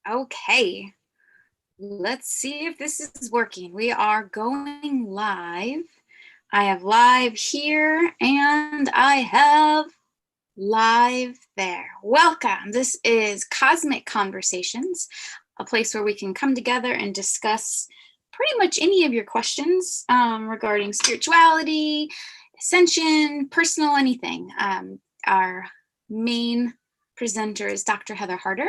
Okay, let's see if this is working. We are going live. I have live here and I have live there. Welcome. This is Cosmic Conversations, a place where we can come together and discuss pretty much any of your questions regarding spirituality, ascension, personal, anything. Our main presenter is Dr. Heather Harder,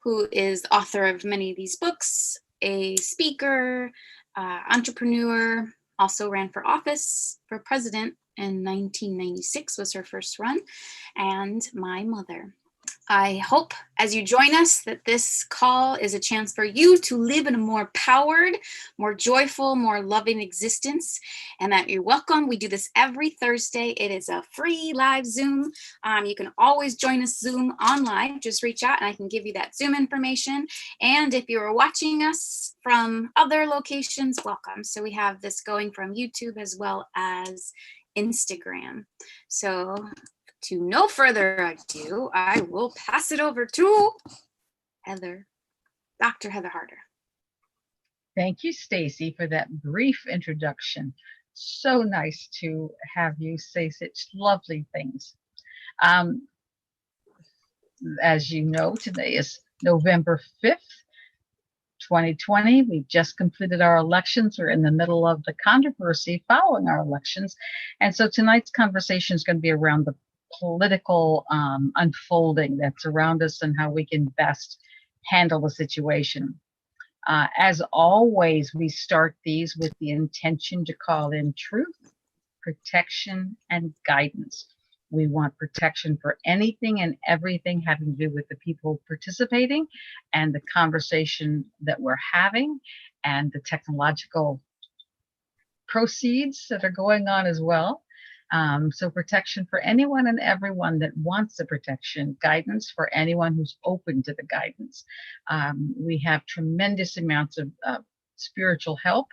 who is the author of many of these books, a speaker, entrepreneur, also ran for office for president in 1996 was her first run, and my mother. I hope as you join us that this call is a chance for you to live in a more powered, more joyful, more loving existence, and that you're welcome. We do this every Thursday. It is a free live Zoom. You can always join us Zoom on live. Just reach out and I can give you that Zoom information. And if you're watching us from other locations, welcome. So we have this going from YouTube as well as Instagram. So to no further ado, I will pass it over to Heather, Dr. Heather Harder. Thank you, Stacy, for that brief introduction. So nice to have you say such lovely things. As you know, today is November 5th, 2020. We just completed our elections. We're in the middle of the controversy following our elections. And so tonight's conversation is going to be around the political unfolding that's around us and how we can best handle the situation. As always, we start these with the intention to call in truth, protection, and guidance. We want protection for anything and everything having to do with the people participating and the conversation that we're having and the technological proceeds that are going on as well. So protection for anyone and everyone that wants the protection, guidance for anyone who's open to the guidance. We have tremendous amounts of spiritual help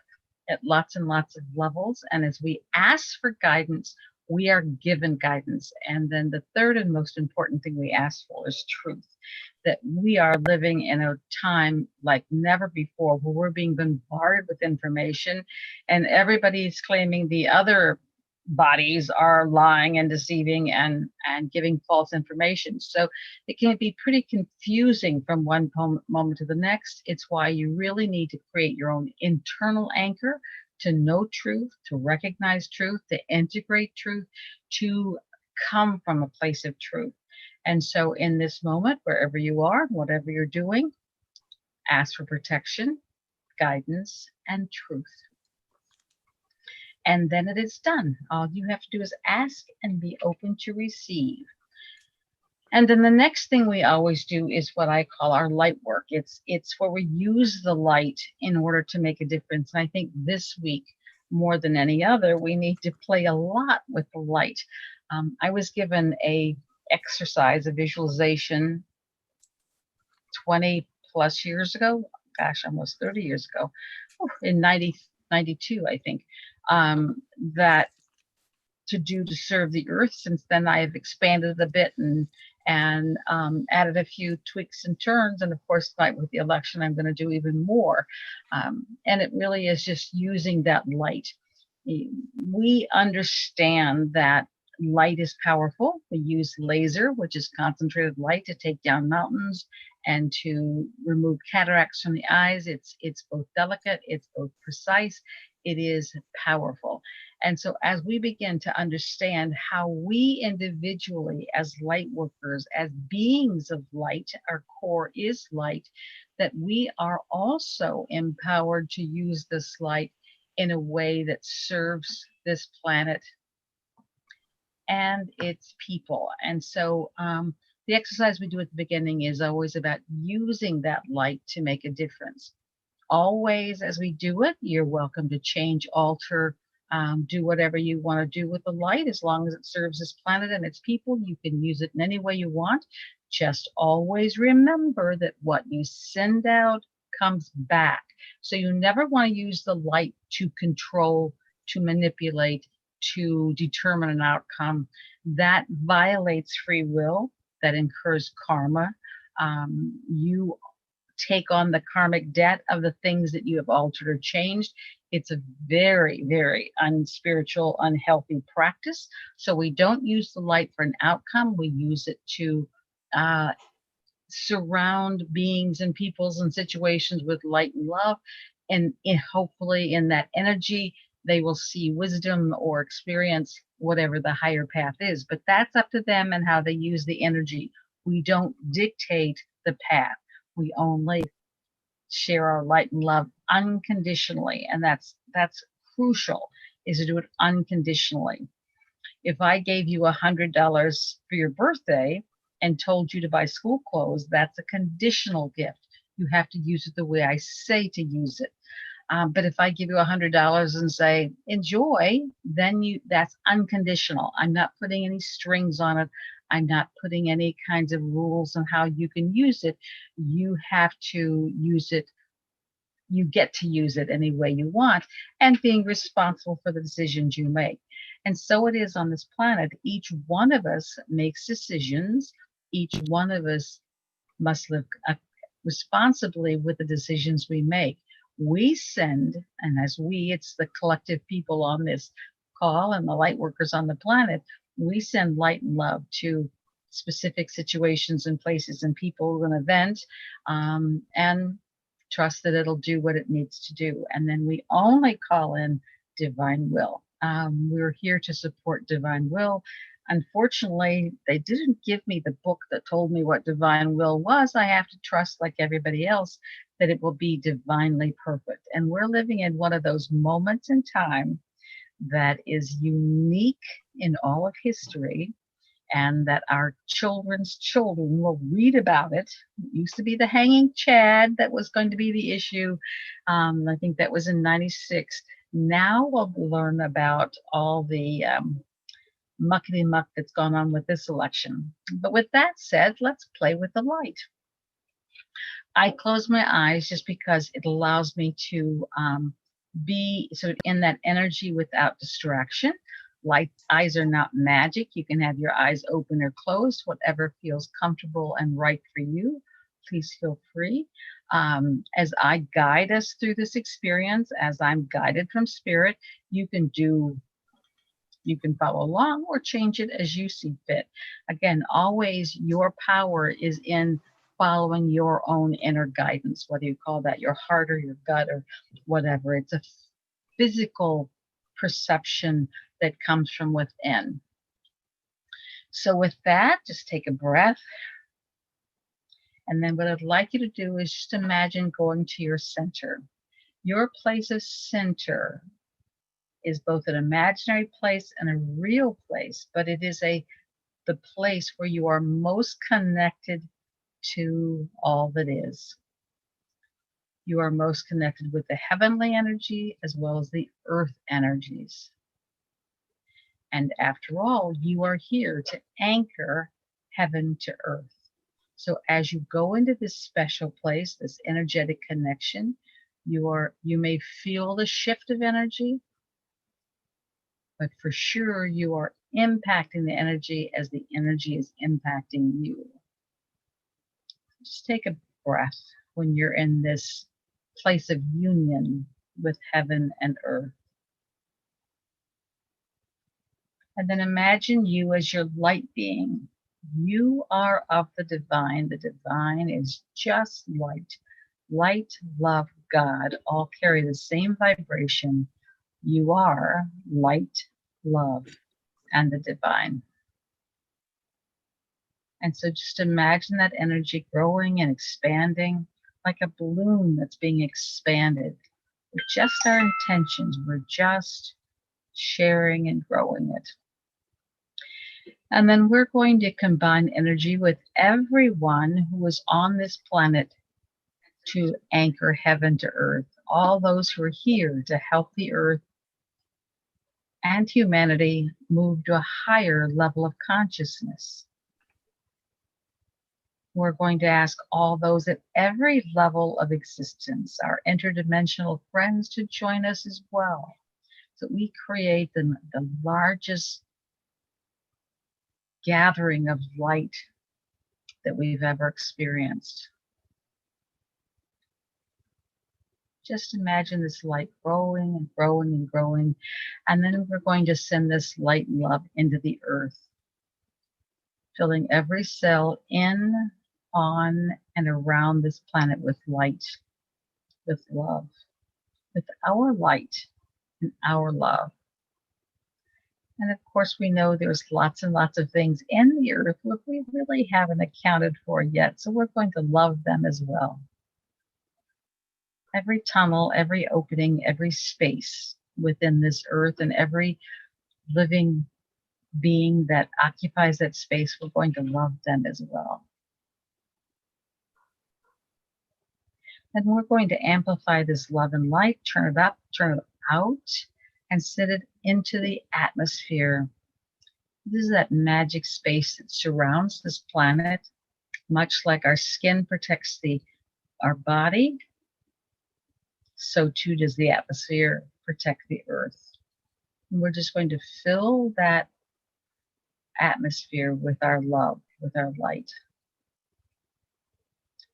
at lots and lots of levels. And as we ask for guidance, we are given guidance. And then the third and most important thing we ask for is truth. That we are living in a time like never before where we're being bombarded with information and everybody's claiming the other bodies are lying and deceiving and giving false information. So it can be pretty confusing from one moment to the next. It's why you really need to create your own internal anchor to know truth, to recognize truth, to integrate truth, to come from a place of truth. And so in this moment, wherever you are, whatever you're doing, ask for protection, guidance, and truth. And then it is done. All you have to do is ask and be open to receive. And then the next thing we always do is what I call our light work. It's where we use the light in order to make a difference. And I think this week, more than any other, we need to play a lot with the light. I was given a exercise, a visualization 20 plus years ago, gosh, almost 30 years ago, in 92, I think, that to do to serve the earth. Since then, I have expanded a bit and added a few tweaks and turns. And of course, tonight with the election, I'm going to do even more. And it really is just using that light. We understand that light is powerful. We use laser, which is concentrated light, to take down mountains and to remove cataracts from the eyes. It's both delicate, it's both precise, it is powerful. And so as we begin to understand how we individually as light workers, as beings of light, our core is light, that we are also empowered to use this light in a way that serves this planet and its people. And so the exercise we do at the beginning is always about using that light to make a difference. Always, as we do it, you're welcome to change, alter, do whatever you want to do with the light, as long as it serves this planet and its people. You can use it in any way you want. Just always remember that what you send out comes back. So you never want to use the light to control, to manipulate, to determine an outcome, that violates free will, that incurs karma. You take on the karmic debt of the things that you have altered or changed. It's a very, very unspiritual, unhealthy practice. So we don't use the light for an outcome. We use it to surround beings and peoples and situations with light and love. And hopefully in that energy, they will see wisdom or experience whatever the higher path is. But that's up to them and how they use the energy. We don't dictate the path. We only share our light and love unconditionally. And that's crucial, is to do it unconditionally. If I gave you $100 for your birthday and told you to buy school clothes, that's a conditional gift. You have to use it the way I say to use it. But if I give you $100 and say, enjoy, then that's unconditional. I'm not putting any strings on it. I'm not putting any kinds of rules on how you can use it. You have to use it. You get to use it any way you want, and being responsible for the decisions you make. And so it is on this planet. Each one of us makes decisions. Each one of us must live responsibly with the decisions we make. We send, and as it's the collective people on this call and the light workers on the planet, we send light and love to specific situations and places and people and events, and trust that it'll do what it needs to do. And then we only call in divine will. We're here to support divine will. Unfortunately, they didn't give me the book that told me what divine will was. I have to trust, like everybody else, that it will be divinely perfect. And we're living in one of those moments in time that is unique in all of history, and that our children's children will read about it. It used to be the hanging Chad that was going to be the issue. I think that was in 96. Now we'll learn about all the muckety muck that's gone on with this election. But with that said, let's play with the light. I close my eyes just because it allows me to be sort of in that energy without distraction. Light eyes are not magic. You can have your eyes open or closed, whatever feels comfortable and right for you. Please feel free. As I guide us through this experience, as I'm guided from spirit, you can follow along or change it as you see fit. Again, always your power is in following your own inner guidance, whether you call that your heart or your gut or whatever. It's a physical perception that comes from within. So with that, just take a breath. And then what I'd like you to do is just imagine going to your center. Your place of center is both an imaginary place and a real place, but it is the place where you are most connected to all that is. You are most connected with the heavenly energy as well as the earth energies. And after all, you are here to anchor heaven to earth. So as you go into this special place, this energetic connection, you may feel the shift of energy, but for sure you are impacting the energy as the energy is impacting you. Just take a breath when you're in this place of union with heaven and earth. And then imagine you as your light being. You are of the divine. The divine is just light. Light, love, God all carry the same vibration. You are light, love, and the divine. And so just imagine that energy growing and expanding like a balloon that's being expanded with just our intentions. We're just sharing and growing it. And then we're going to combine energy with everyone who is on this planet to anchor heaven to earth. All those who are here to help the earth and humanity move to a higher level of consciousness. We're going to ask all those at every level of existence, our interdimensional friends, to join us as well. that we create the largest gathering of light that we've ever experienced. Just imagine this light growing and growing and growing, and then we're going to send this light and love into the earth, filling every cell in, on, and around this planet with light, with love, with our light and our love. And of course, we know there's lots and lots of things in the earth that we really haven't accounted for yet, so we're going to love them as well. Every tunnel, every opening, every space within this earth, and every living being that occupies that space, we're going to love them as well. And we're going to amplify this love and light, turn it up, turn it out, and send it into the atmosphere. This is that magic space that surrounds this planet, much like our skin protects our body, so too does the atmosphere protect the earth. And we're just going to fill that atmosphere with our love, with our light.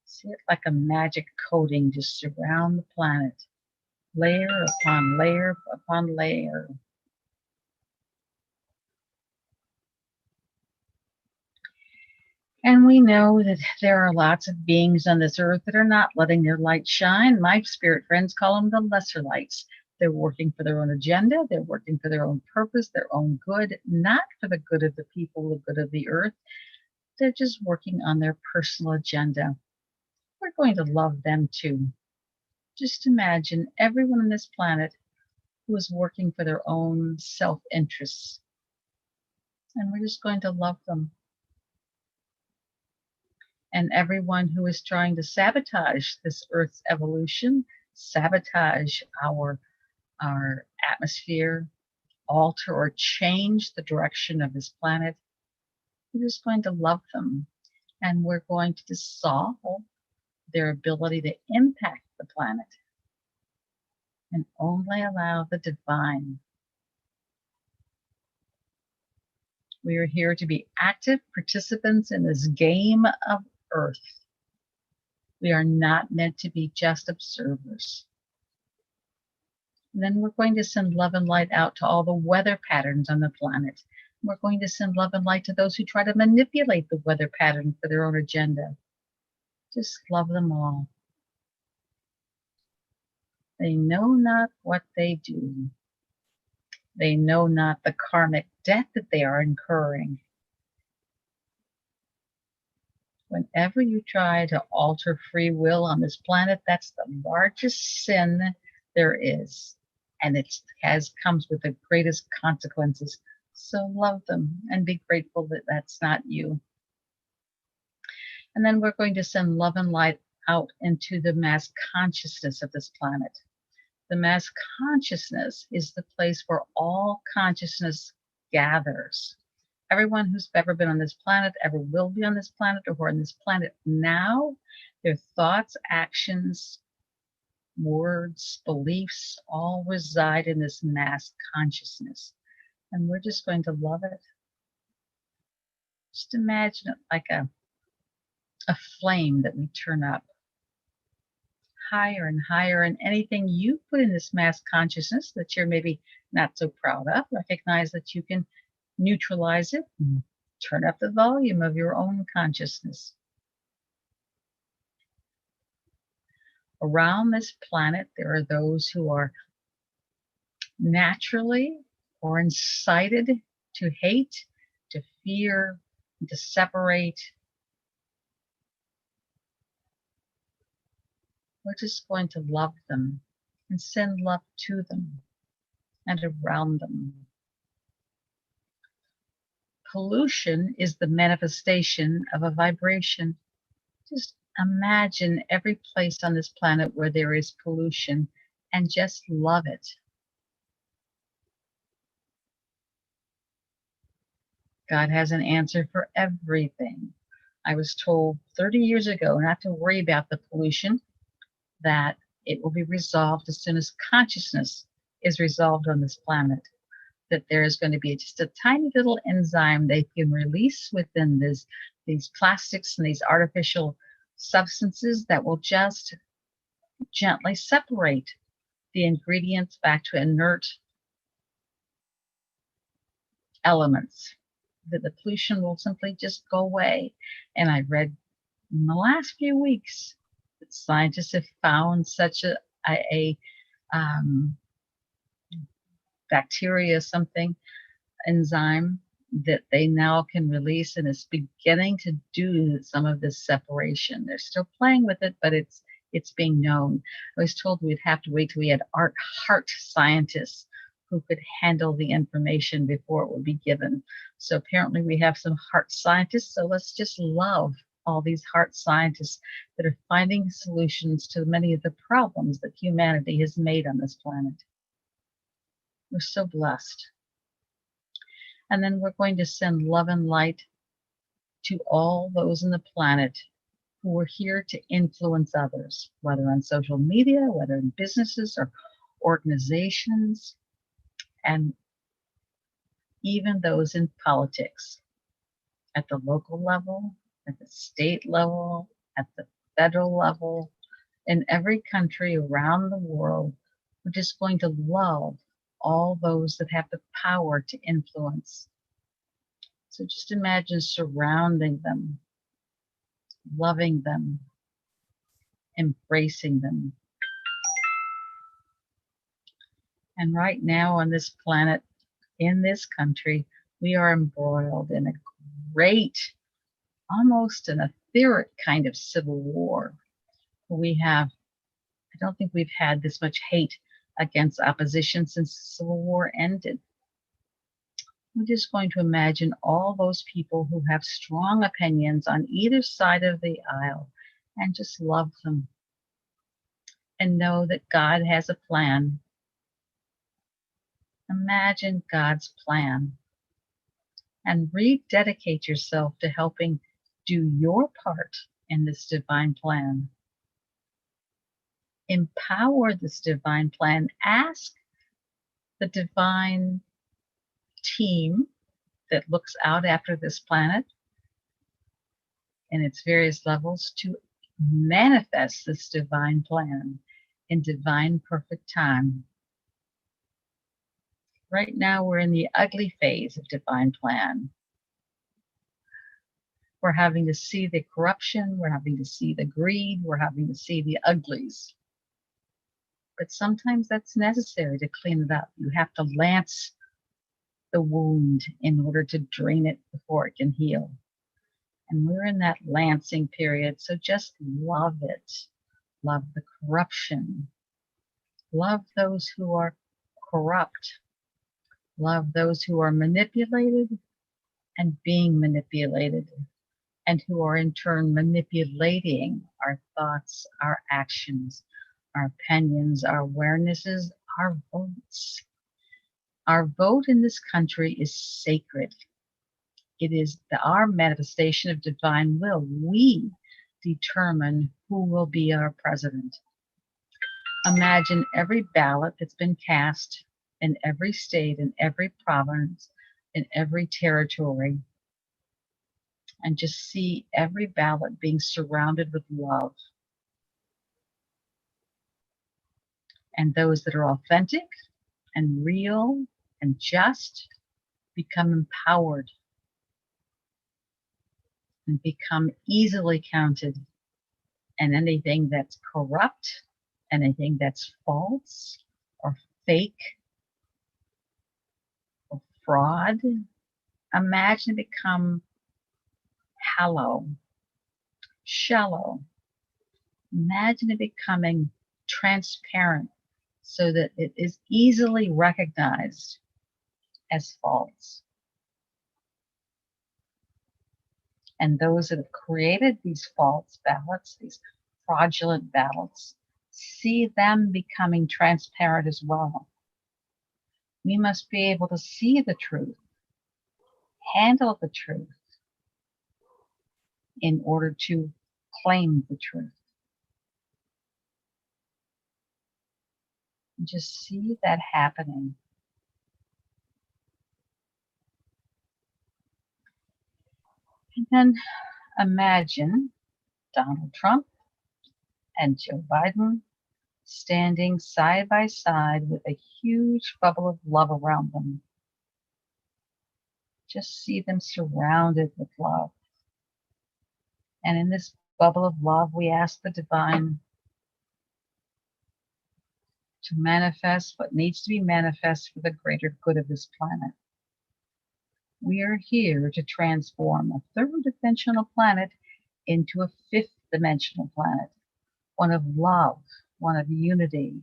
See it like a magic coating just surround the planet, layer upon layer upon layer. And we know that there are lots of beings on this earth that are not letting their light shine. My spirit friends call them the lesser lights. They're working for their own agenda. They're working for their own purpose, their own good, not for the good of the people, the good of the earth. They're just working on their personal agenda. We're going to love them too. Just imagine everyone on this planet who is working for their own self-interests. And we're just going to love them. And everyone who is trying to sabotage this Earth's evolution, sabotage our atmosphere, alter or change the direction of this planet, we're just going to love them. And we're going to dissolve their ability to impact the planet and only allow the divine. We are here to be active participants in this game of Earth. We are not meant to be just observers. And then we're going to send love and light out to all the weather patterns on the planet. We're going to send love and light to those who try to manipulate the weather pattern for their own agenda. Just love them all. They know not what they do. They know not the karmic debt that they are incurring. Whenever you try to alter free will on this planet, that's the largest sin there is. And it comes with the greatest consequences. So love them and be grateful that that's not you. And then we're going to send love and light out into the mass consciousness of this planet. The mass consciousness is the place where all consciousness gathers. Everyone who's ever been on this planet, ever will be on this planet, or who are on this planet now, their thoughts, actions, words, beliefs, all reside in this mass consciousness. And we're just going to love it. Just imagine it like a flame that we turn up higher and higher, and anything you put in this mass consciousness that you're maybe not so proud of, recognize that you can neutralize it and turn up the volume of your own consciousness. Around this planet, there are those who are naturally or incited to hate, to fear, to separate. We're just going to love them and send love to them and around them. Pollution is the manifestation of a vibration. Just imagine every place on this planet where there is pollution and just love it. God has an answer for everything. I was told 30 years ago not to worry about the pollution, that it will be resolved as soon as consciousness is resolved on this planet, that there is going to be just a tiny little enzyme they can release within these plastics and these artificial substances that will just gently separate the ingredients back to inert elements. That the pollution will simply just go away. And I read in the last few weeks that scientists have found such a bacteria, something enzyme that they now can release, and it's beginning to do some of this separation. They're still playing with it, but it's being known. I was told we'd have to wait till we had heart scientists who could handle the information before it would be given. So apparently we have some heart scientists, so let's just love all these heart scientists that are finding solutions to many of the problems that humanity has made on this planet. We're so blessed. And then we're going to send love and light to all those on the planet who are here to influence others, whether on social media, whether in businesses or organizations, and even those in politics, at the local level, at the state level, at the federal level, in every country around the world. We're just going to love all those that have the power to influence. So just imagine surrounding them, loving them, embracing them. And right now on this planet, in this country, we are embroiled in a great, almost an etheric kind of civil war. I don't think we've had this much hate against opposition since the Civil War ended. We're just going to imagine all those people who have strong opinions on either side of the aisle and just love them and know that God has a plan. Imagine God's plan and rededicate yourself to helping do your part in this divine plan. Empower this divine plan. Ask the divine team that looks out after this planet in its various levels to manifest this divine plan in divine perfect time. Right now, we're in the ugly phase of divine plan. We're having to see the corruption, we're having to see the greed, we're having to see the uglies. But sometimes that's necessary to clean it up. You have to lance the wound in order to drain it before it can heal. And we're in that lancing period, so just love it. Love the corruption. Love those who are corrupt. Love those who are manipulated and being manipulated, and who are in turn manipulating our thoughts, our actions, our opinions, our awarenesses, our votes. Our vote in this country is sacred. It is our manifestation of divine will. We determine who will be our president. Imagine every ballot that's been cast in every state, in every province, in every territory, and just see every ballot being surrounded with love. And those that are authentic and real and just become empowered and become easily counted. And anything that's corrupt, anything that's false or fake or fraud, imagine it become hollow, shallow. Imagine it becoming transparent so that it is easily recognized as false. And those that have created these false ballots, these fraudulent ballots, see them becoming transparent as well. We must be able to see the truth, handle the truth, in order to claim the truth. And just see that happening. And then imagine Donald Trump and Joe Biden standing side by side with a huge bubble of love around them. Just see them surrounded with love. And in this bubble of love, we ask the divine to manifest what needs to be manifest for the greater good of this planet. We are here to transform a third dimensional planet into a fifth dimensional planet, one of love, one of unity,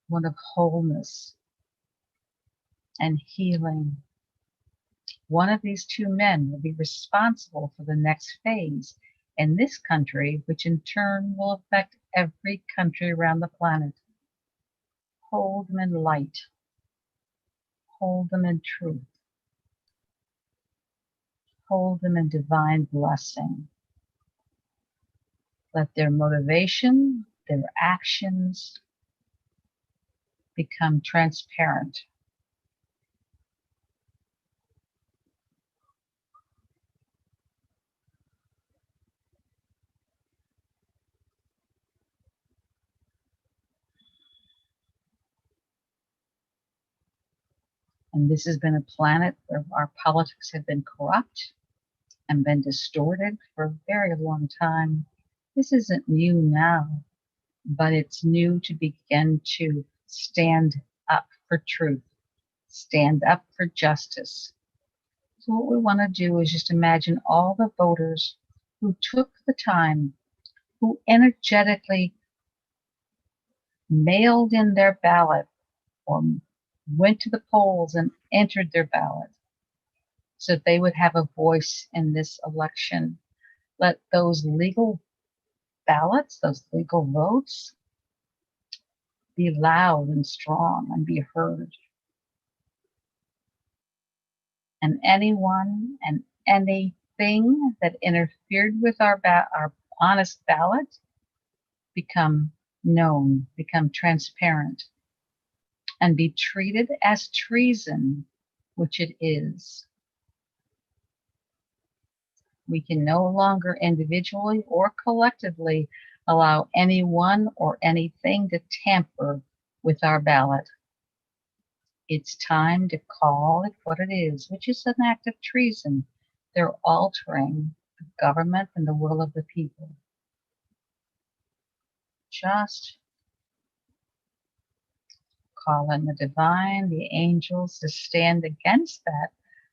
one of wholeness and healing. One of these two men will be responsible for the next phase in this country, which in turn will affect every country around the planet. Hold them in light. Hold them in truth. Hold them in divine blessing. Let their motivation, their actions become transparent. And this has been a planet where our politics have been corrupt and been distorted for a very long time. This isn't new now, but it's new to begin to stand up for truth, stand up for justice. So what we want to do is just imagine all the voters who took the time, who energetically mailed in their ballot or went to the polls and entered their ballot so that they would have a voice in this election. Let those legal ballots, those legal votes, be loud and strong and be heard. And anyone and anything that interfered with our honest ballot become known, become transparent, and be treated as treason, which it is. We can no longer individually or collectively allow anyone or anything to tamper with our ballot. It's time to call it what it is, which is an act of treason. They're altering the government and the will of the people. Just call in the divine, the angels to stand against that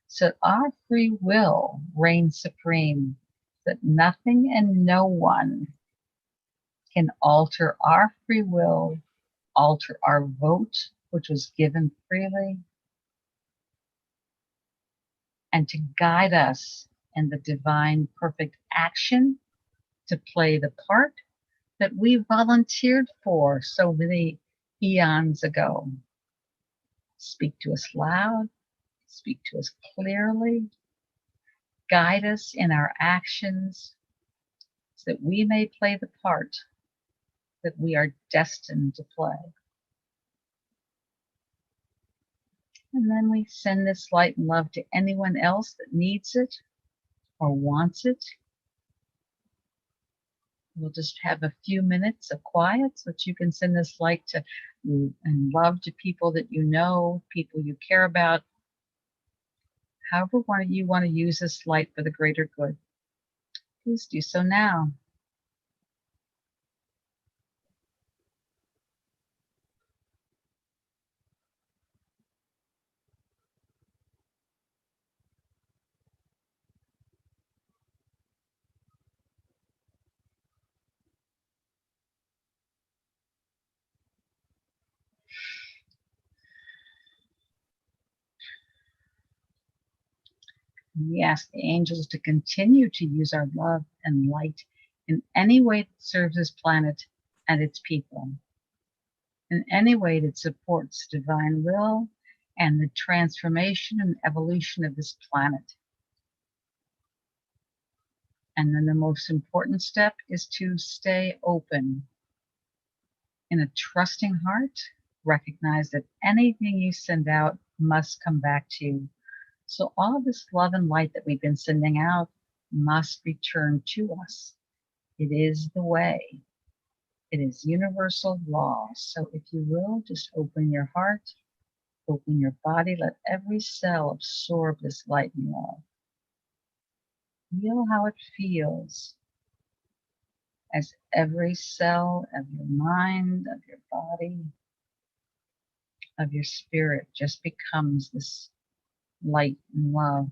so that our free will reigns supreme, that nothing and no one can alter our free will, alter our vote, which was given freely, and to guide us in the divine perfect action to play the part that we volunteered for so many eons ago. Speak to us loud, speak to us clearly, guide us in our actions so that we may play the part that we are destined to play. And then we send this light and love to anyone else that needs it or wants it. We'll just have a few minutes of quiet so that you can send this light to and love to people that you know, people you care about. However you want to use this light for the greater good. Please do so now. We ask the angels to continue to use our love and light in any way that serves this planet and its people, in any way that supports divine will and the transformation and evolution of this planet. And then the most important step is to stay open. In a trusting heart, recognize that anything you send out must come back to you. So all of this love and light that we've been sending out must return to us. It is the way. It is universal law. So if you will, just open your heart, open your body, let every cell absorb this light and love. Feel how it feels as every cell of your mind, of your body, of your spirit just becomes this light and love.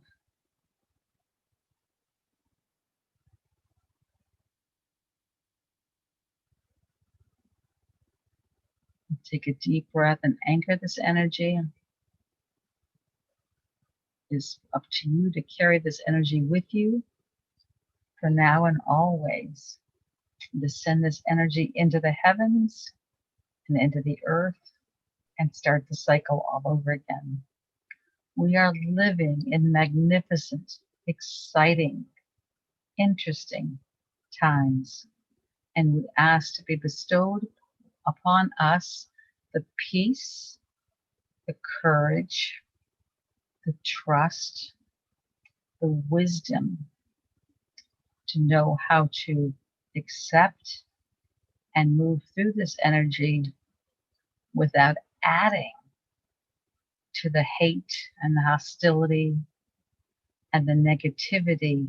Take a deep breath and anchor this energy. It's up to you to carry this energy with you for now and always. To send this energy into the heavens and into the earth and start the cycle all over again. We are living in magnificent, exciting, interesting times, and we ask to be bestowed upon us the peace, the courage, the trust, the wisdom to know how to accept and move through this energy without adding to the hate and the hostility and the negativity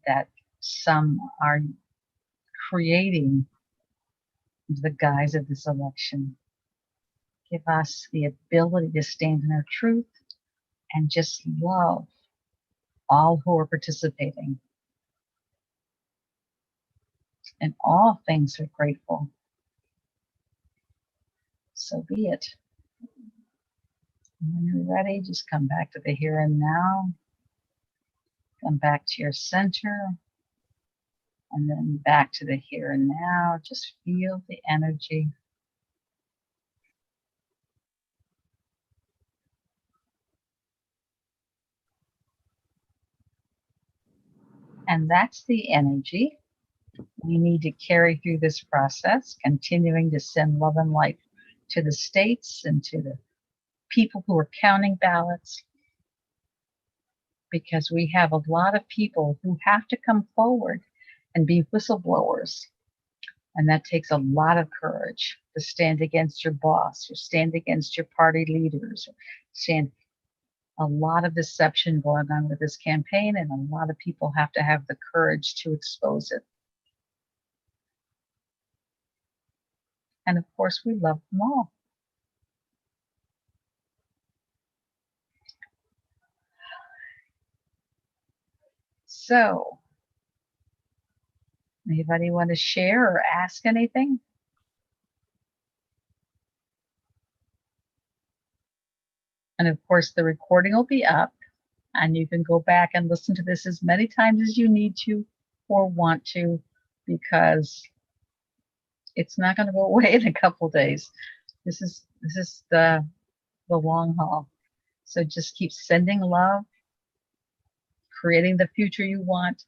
that some are creating under the guise of this election. Give us the ability to stand in our truth and just love all who are participating. In all things we're grateful. So be it. When you're ready, just come back to the here and now. Come back to your center. And then back to the here and now. Just feel the energy. And that's the energy we need to carry through this process, continuing to send love and light to the states and to the people who are counting ballots, because we have a lot of people who have to come forward and be whistleblowers. And that takes a lot of courage to stand against your boss, or stand against your party leaders, or stand. A lot of deception going on with this campaign, and a lot of people have to have the courage to expose it. And of course, we love them all. So, anybody want to share or ask anything? And of course, the recording will be up, and you can go back and listen to this as many times as you need to or want to, because it's not going to go away in a couple days. This is the long haul. So just keep sending love, creating the future you want.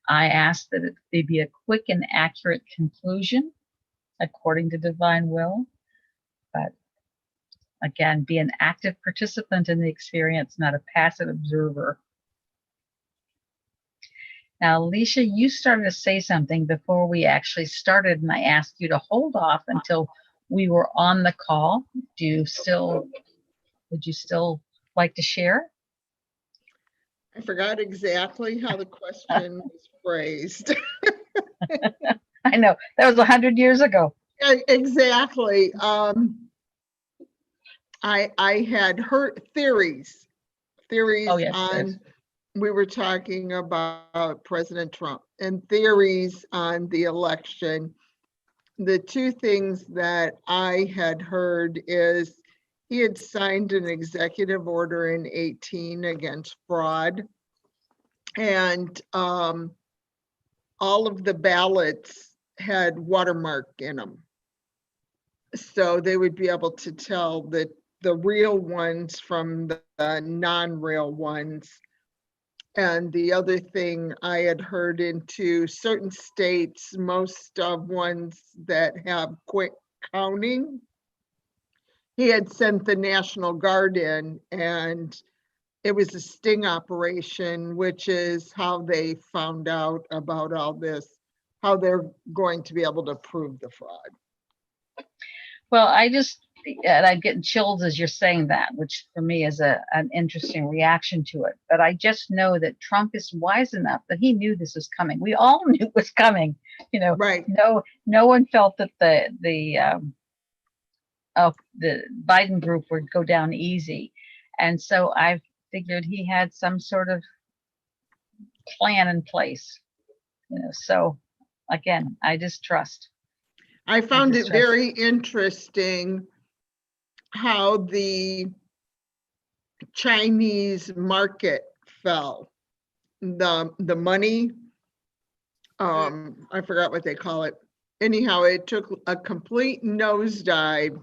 I ask that it be a quick and accurate conclusion according to divine will. But again, be an active participant in the experience, not a passive observer. Now, Alicia, you started to say something before we actually started, and I asked you to hold off until we were on the call. Would you still like to share? I forgot exactly how the question was phrased. I know, that was 100 years ago. Exactly. I had heard theories Oh, yes, on, yes. We were talking about President Trump and theories on the election. The two things that I had heard is he had signed an executive order in 2018 against fraud, and all of the ballots had watermark in them. So they would be able to tell the real ones from the non-real ones. And the other thing I had heard, into certain states, most of ones that have counting, he had sent the National Guard in, and it was a sting operation, which is how they found out about all this, how they're going to be able to prove the fraud. Well, and I'm getting chills as you're saying that, which for me is an interesting reaction to it. But I just know that Trump is wise enough that he knew this was coming. We all knew it was coming. You know, Right. no one felt that the Biden group would go down easy, and so I figured he had some sort of plan in place. You know, so again, I just trust. I found it very interesting how the Chinese market fell. The money, I forgot what they call it. Anyhow, it took a complete nosedive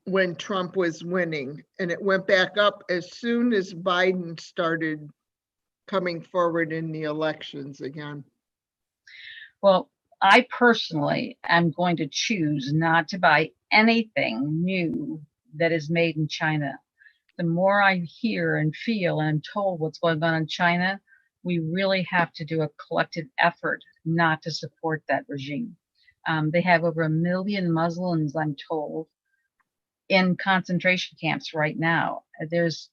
when Trump was winning, and it went back up as soon as Biden started coming forward in the elections again. Well, I personally am going to choose not to buy anything new that is made in China. The more I hear and feel and I'm told what's going on in China, we really have to do a collective effort not to support that regime. They have over 1 million Muslims, I'm told, in concentration camps right now. There's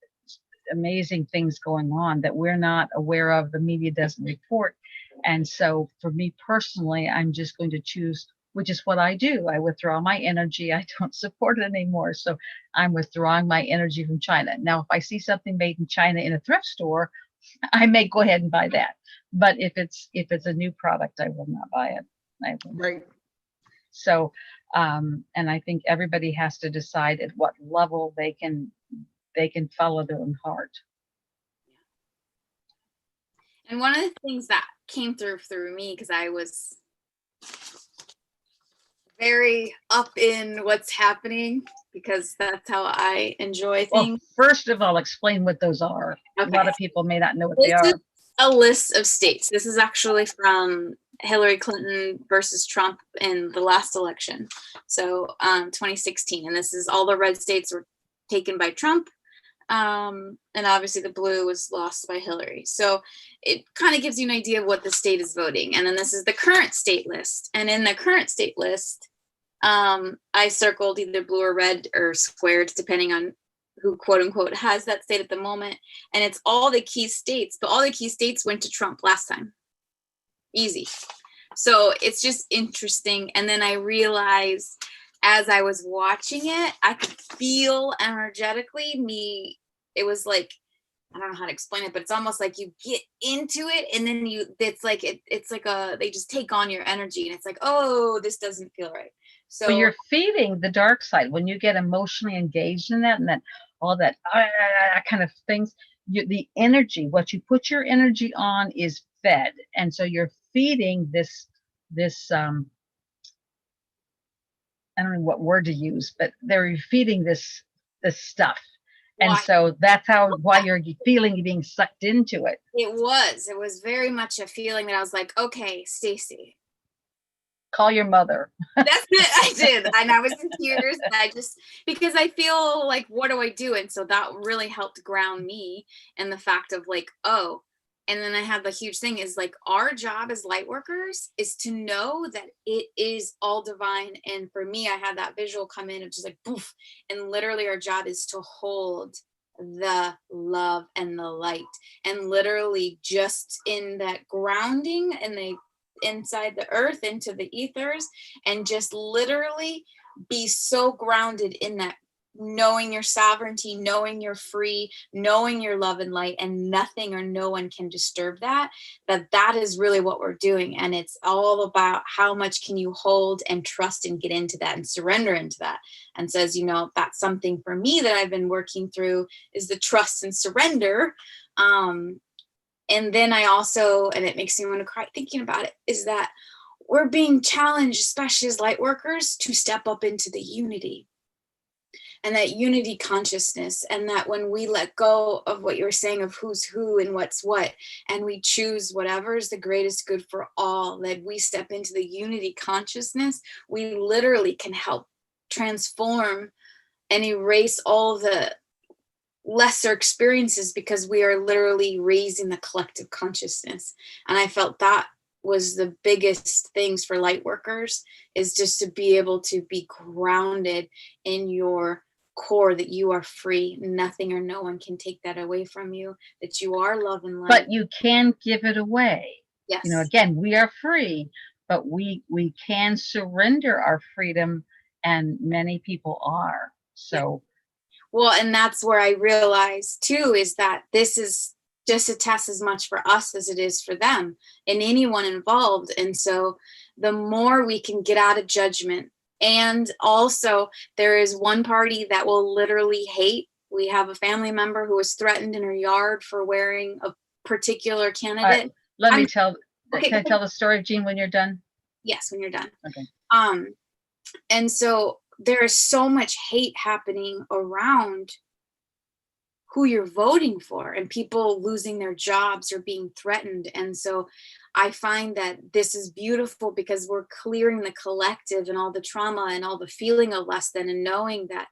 amazing things going on that we're not aware of, the media doesn't report. And so for me personally, I'm just going to choose, which is what I do. I withdraw my energy. I don't support it anymore. So I'm withdrawing my energy from China. Now, if I see something made in China in a thrift store, I may go ahead and buy that. But if it's a new product, I will not buy it. Right. So, and I think everybody has to decide at what level they can follow their own heart. And one of the things that came through me, because I was very up in what's happening, because that's how I enjoy things. Well, first of all, explain what those are. Okay. A lot of people may not know what they are. This is a list of states. This is actually from Hillary Clinton versus Trump in the last election. So 2016. And this is all the red states were taken by Trump. And obviously the blue was lost by Hillary. So it kind of gives you an idea of what the state is voting. And then this is the current state list. And in the current state list, I circled either blue or red or squared, depending on who quote unquote has that state at the moment. And it's all the key states, but all the key states went to Trump last time. Easy. So it's just interesting. And then I realized as I was watching it, I could feel energetically me. It was like, I don't know how to explain it, but it's almost like you get into it and then it's like they just take on your energy and it's like, oh, this doesn't feel right. So well, you're feeding the dark side when you get emotionally engaged in that and that all that kind of things. The energy, what you put your energy on is fed, and so you're feeding this I don't know what word to use, but they're feeding this stuff. And so that's why you're feeling you being sucked into it. It was very much a feeling that I was like, okay, Stacey, call your mother. That's it. I did. And I was in tears. And because I feel like, what do I do? And so that really helped ground me in the fact of like, oh, and then I had the huge thing is like, our job as light workers is to know that it is all divine. And for me, I had that visual come in of just like, poof. And literally our job is to hold the love and the light, and literally just in that grounding and the inside the earth into the ethers, and just literally be so grounded in that, knowing your sovereignty, knowing you're free, knowing your love and light, and nothing or no one can disturb that is really what we're doing. And it's all about how much can you hold and trust and get into that and surrender into that. And says, that's something for me that I've been working through, is the trust and surrender. And then I also, and it makes me want to cry thinking about it, is that we're being challenged, especially as light workers, to step up into the unity and that unity consciousness. And that when we let go of what you were saying of who's who and what's what, and we choose whatever is the greatest good for all, that we step into the unity consciousness, we literally can help transform and erase all the lesser experiences, because we are literally raising the collective consciousness. And I felt that was the biggest things for light workers, is just to be able to be grounded in your core, that you are free. Nothing or no one can take that away from you, that you are love and light. But you can give it away. Yes. You know, again, we are free, but we can surrender our freedom, and many people are. So well, and that's where I realized too, is that this is just a test as much for us as it is for them and anyone involved. And so the more we can get out of judgment, and also there is one party that will literally hate. We have a family member who was threatened in her yard for wearing a particular candidate. let me tell, can I tell the story, Jean, when you're done? Yes, when you're done. Okay. And so there is so much hate happening around who you're voting for, and people losing their jobs or being threatened. And so I find that this is beautiful, because we're clearing the collective and all the trauma and all the feeling of less than, and knowing that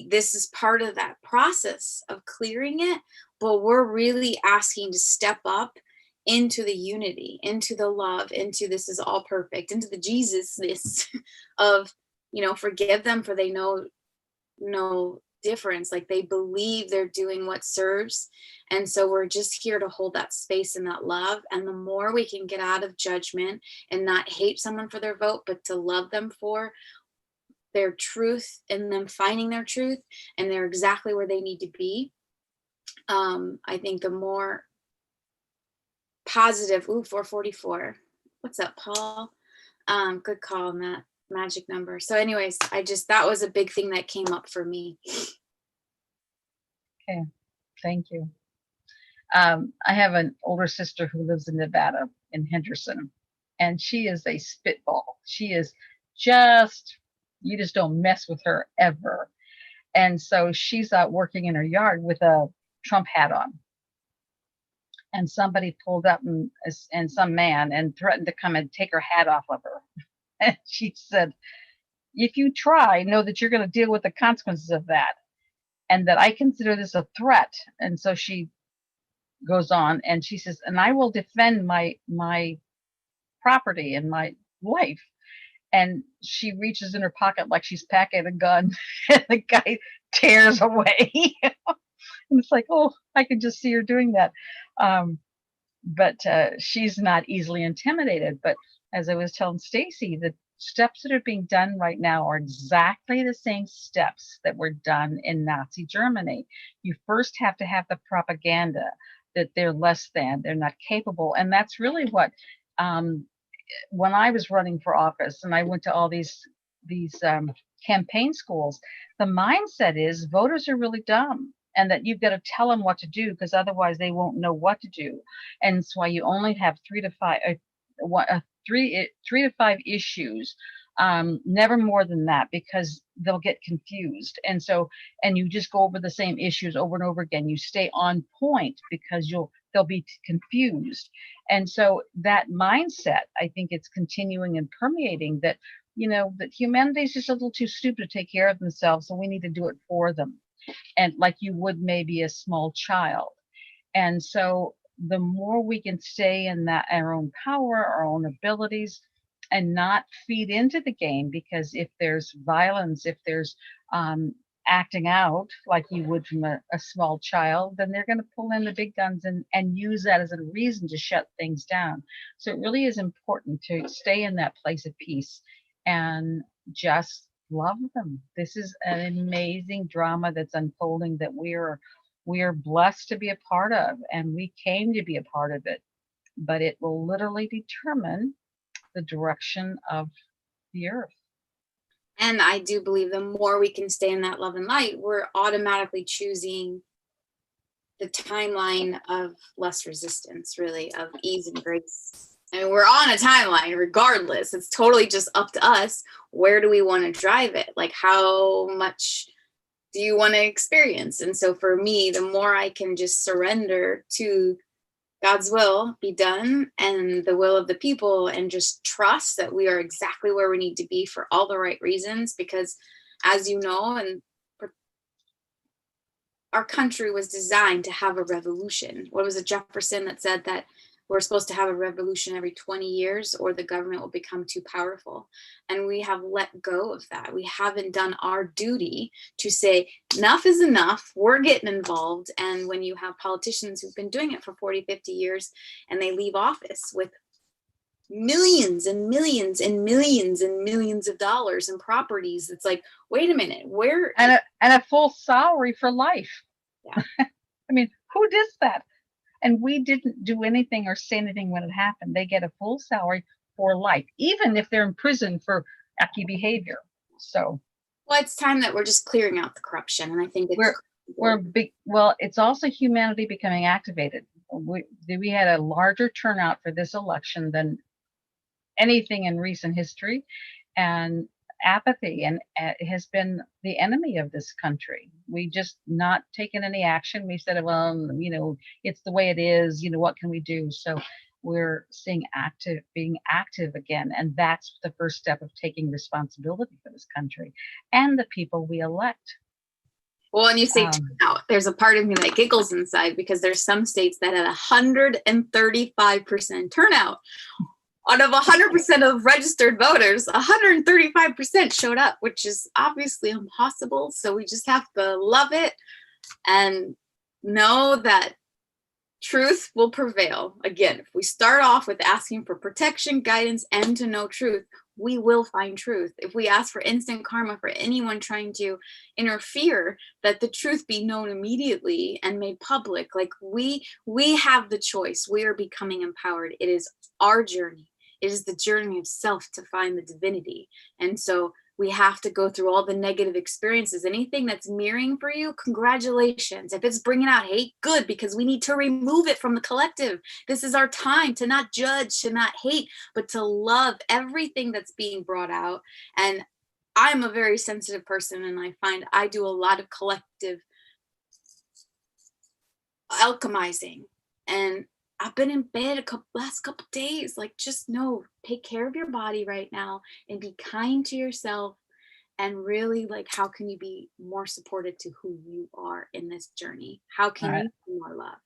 this is part of that process of clearing it. But we're really asking to step up into the unity, into the love, into this is all perfect, into the Jesusness of, forgive them, for they know no difference. Like, they believe they're doing what serves. And so we're just here to hold that space and that love. And the more we can get out of judgment and not hate someone for their vote, but to love them for their truth and them finding their truth, and they're exactly where they need to be. I think the more positive. 444. What's up, Paul? Good call on that magic number. So anyways, that was a big thing that came up for me. Okay, thank you. I have an older sister who lives in Nevada, in Henderson, and she is a spitball. She is you just don't mess with her ever. And so she's out working in her yard with a Trump hat on. And somebody pulled up and some man and threatened to come and take her hat off of her. And she said, if you try, know that you're going to deal with the consequences of that, and that I consider this a threat. And so she goes on and she says, and I will defend my property and my life. And she reaches in her pocket like she's packing a gun, and the guy tears away. And it's like, oh, I could just see her doing that. But she's not easily intimidated. But as I was telling Stacy, the steps that are being done right now are exactly the same steps that were done in Nazi Germany. You first have to have the propaganda that they're less than, they're not capable. And that's really what, when I was running for office and I went to all these campaign schools, the mindset is voters are really dumb, and that you've got to tell them what to do, because otherwise they won't know what to do. And that's why you only have 3 to 5 issues, never more than that, because they'll get confused. And so, and you just go over the same issues over and over again. You stay on point because they'll be confused. And so that mindset, I think it's continuing and permeating, that, that humanity is just a little too stupid to take care of themselves, so we need to do it for them. And like you would maybe a small child. And so the more we can stay in that, our own power, our own abilities, and not feed into the game, because if there's violence, if there's acting out like you would from a small child, then they're going to pull in the big guns and use that as a reason to shut things down. So it really is important to stay in that place of peace and just love them. This is an amazing drama that's unfolding that we are blessed to be a part of, and we came to be a part of it. But it will literally determine the direction of the earth. And I do believe the more we can stay in that love and light, we're automatically choosing the timeline of less resistance, really, of ease and grace. I mean, we're on a timeline regardless. It's totally just up to us. Where do we want to drive it? Like, how much do you want to experience? And so for me, the more I can just surrender to God's will be done and the will of the people, and just trust that we are exactly where we need to be for all the right reasons, because as you know, and our country was designed to have a revolution. What was it, Jefferson, that said that we're supposed to have a revolution every 20 years or the government will become too powerful? And we have let go of that. We haven't done our duty to say enough is enough, we're getting involved. And when you have politicians who've been doing it for 40, 50 years and they leave office with millions and millions and millions and millions of dollars in properties, it's like, wait a minute, where? And a full salary for life. Yeah. I mean, who does that? And we didn't do anything or say anything when it happened. They get a full salary for life, even if they're in prison for yucky behavior. So, well, it's time that we're just clearing out the corruption. And I think we're big. Well, it's also humanity becoming activated. We had a larger turnout for this election than anything in recent history, and apathy and has been the enemy of this country. We just not taken any action. We said, well, you know, it's the way it is, you know, what can we do? So we're being active again. And that's the first step of taking responsibility for this country and the people we elect. Well, and you say turnout, there's a part of me that giggles inside because there's some states that had 135% turnout. Out of 100% of registered voters, 135% showed up, which is obviously impossible. So we just have to love it and know that truth will prevail. Again, if we start off with asking for protection, guidance, and to know truth, we will find truth. If we ask for instant karma for anyone trying to interfere, that the truth be known immediately and made public. Like we have the choice. We are becoming empowered. It is our journey. It is the journey of self to find the divinity. And so we have to go through all the negative experiences. Anything that's mirroring for you, congratulations. If it's bringing out hate, good, because we need to remove it from the collective. This is our time to not judge, to not hate, but to love everything that's being brought out. And I'm a very sensitive person, and I find I do a lot of collective alchemizing. And I've been in bed last couple days. Like, just know, take care of your body right now and be kind to yourself. And really, like, how can you be more supported to who you are in this journey? How can you be more love?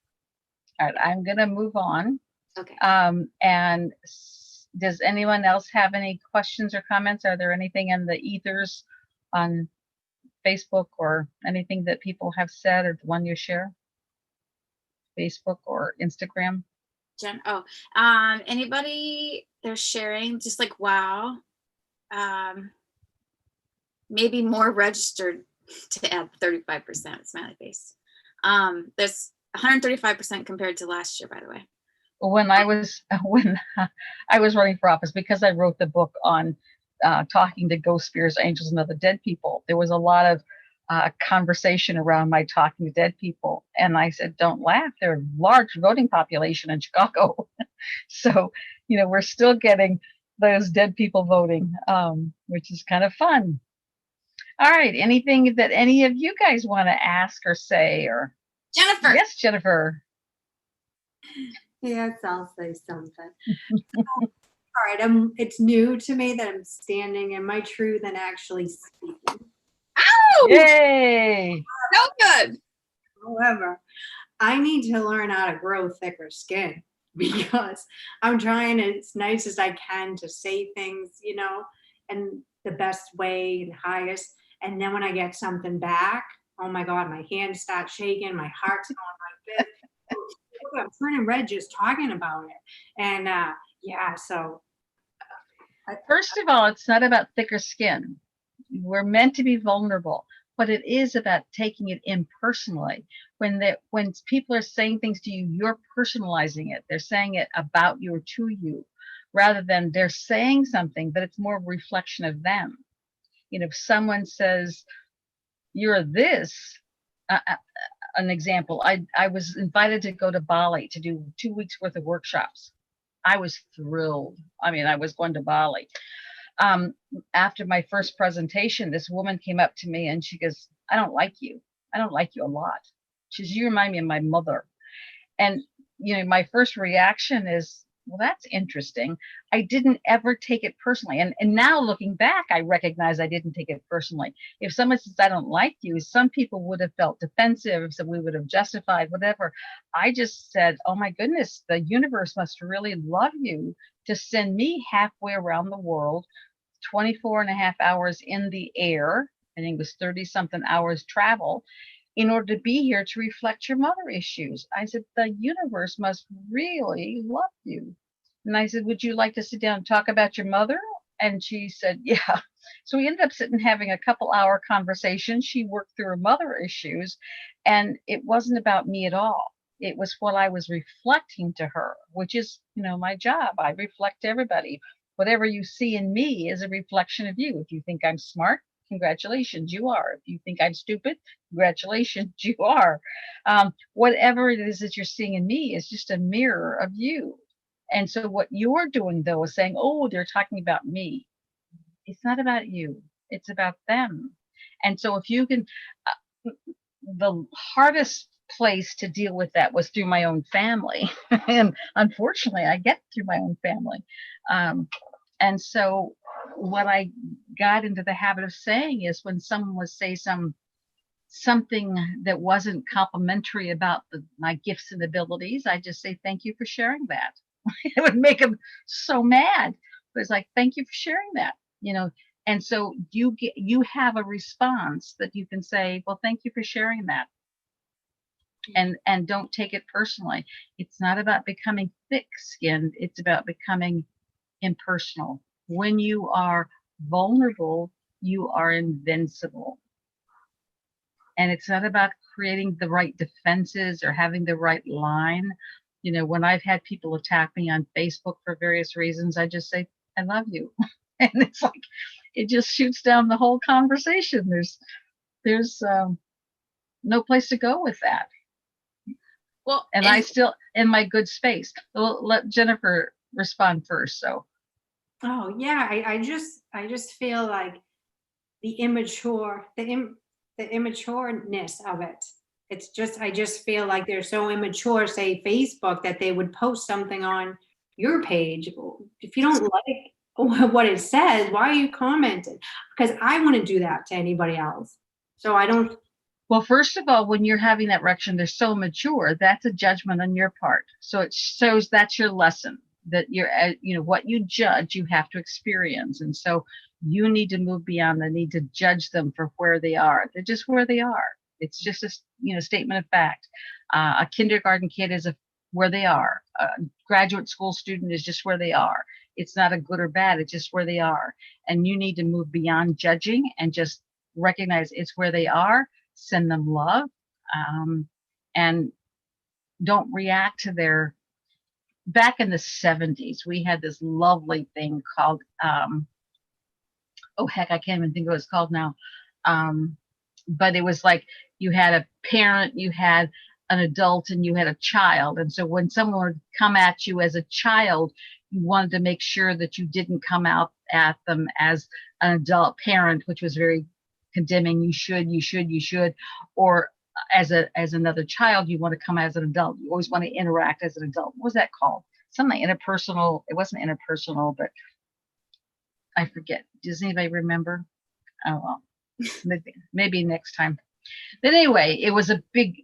All right, I'm gonna move on. Okay. And does anyone else have any questions or comments? Are there anything in the ethers on Facebook or anything that people have said or the one you share? Facebook or Instagram? Anybody they're sharing just like, wow, maybe more registered to add 35% smiley face. There's 135% compared to last year, by the way. When I was running for office, because I wrote the book on talking to ghost spirits, angels, and other dead people, there was a lot of conversation around my talking to dead people. And I said, don't laugh. They're a large voting population in Chicago. So, you know, we're still getting those dead people voting, which is kind of fun. All right. Anything that any of you guys want to ask or say? Or Jennifer. Yes, Jennifer. Yes, I'll say something. All right. It's new to me that I'm standing in my truth and actually speaking. Ow! Yay! So good. However, I need to learn how to grow thicker skin because I'm trying as nice as I can to say things, you know, and the best way and highest. And then when I get something back, oh my God, my hands start shaking, my heart's going like this. I'm turning red just talking about it. And yeah, so. First of all, it's not about thicker skin. We're meant to be vulnerable, but it is about taking it impersonally. When people are saying things to you, you're personalizing it. They're saying it about you or to you, rather than they're saying something, but it's more a reflection of them. You know, if someone says, you're this, an example, I was invited to go to Bali to do 2 weeks worth of workshops. I was thrilled. I mean, I was going to Bali. After my first presentation, this woman came up to me and she goes, I don't like you. I don't like you a lot. She says, you remind me of my mother. And, you know, my first reaction is, well, that's interesting. I didn't ever take it personally. And now looking back, I recognize I didn't take it personally. If someone says, I don't like you, some people would have felt defensive, so we would have justified whatever. I just said, oh my goodness, the universe must really love you to send me halfway around the world, 24 and a half hours in the air. I think it was 30 something hours travel in order to be here to reflect your mother issues. I said, the universe must really love you. And I said, would you like to sit down and talk about your mother? And she said, yeah. So we ended up sitting having a couple-hour conversation. She worked through her mother issues, and it wasn't about me at all. It was what I was reflecting to her, which is, my job. I reflect to everybody. Whatever you see in me is a reflection of you. If you think I'm smart, congratulations, you are. If you think I'm stupid, congratulations, you are. Whatever it is that you're seeing in me is just a mirror of you. And so what you're doing, though, is saying, oh, they're talking about me. It's not about you. It's about them. And so if you can, the hardest place to deal with that was through my own family. And unfortunately, I get through my own family. And so what I got into the habit of saying is when someone would say something that wasn't complimentary about my gifts and abilities, I just say, thank you for sharing that. It would make them so mad. But it's like, thank you for sharing that, and so you have a response that you can say, well, thank you for sharing that. And don't take it personally. It's not about becoming thick-skinned. It's about becoming impersonal. When you are vulnerable, you are invincible. And it's not about creating the right defenses or having the right line. When I've had people attack me on Facebook for various reasons, I just say, I love you. And it's like, it just shoots down the whole conversation. There's no place to go with that. Well, And I still in my good space. We'll let Jennifer respond first. So. Oh yeah, I just feel like the immatureness of it. It's just, I just feel like they're so immature, say Facebook, that they would post something on your page. If you don't like what it says, why are you commenting? Because I wouldn't do that to anybody else. So I don't. Well, first of all, when you're having that reaction, they're so mature, that's a judgment on your part. So it shows that's your lesson, that you're, what you judge, you have to experience. And so you need to move beyond the need to judge them for where they are. They're just where they are. It's just a statement of fact. A kindergarten kid is where they are. A graduate school student is just where they are. It's not a good or bad. It's just where they are. And you need to move beyond judging and just recognize it's where they are. Send them love, and don't react to their. Back in the 70s, we had this lovely thing called, oh heck, I can't even think of what it's called now. But it was like you had a parent, you had an adult, and you had a child. And so when someone would come at you as a child, you wanted to make sure that you didn't come out at them as an adult parent, which was very condemning. You should, or as another child, you want to come as an adult. You always want to interact as an adult. What was that called? Something interpersonal. It wasn't interpersonal, but I forget. Does anybody remember? Oh well, maybe next time. But anyway, it was a big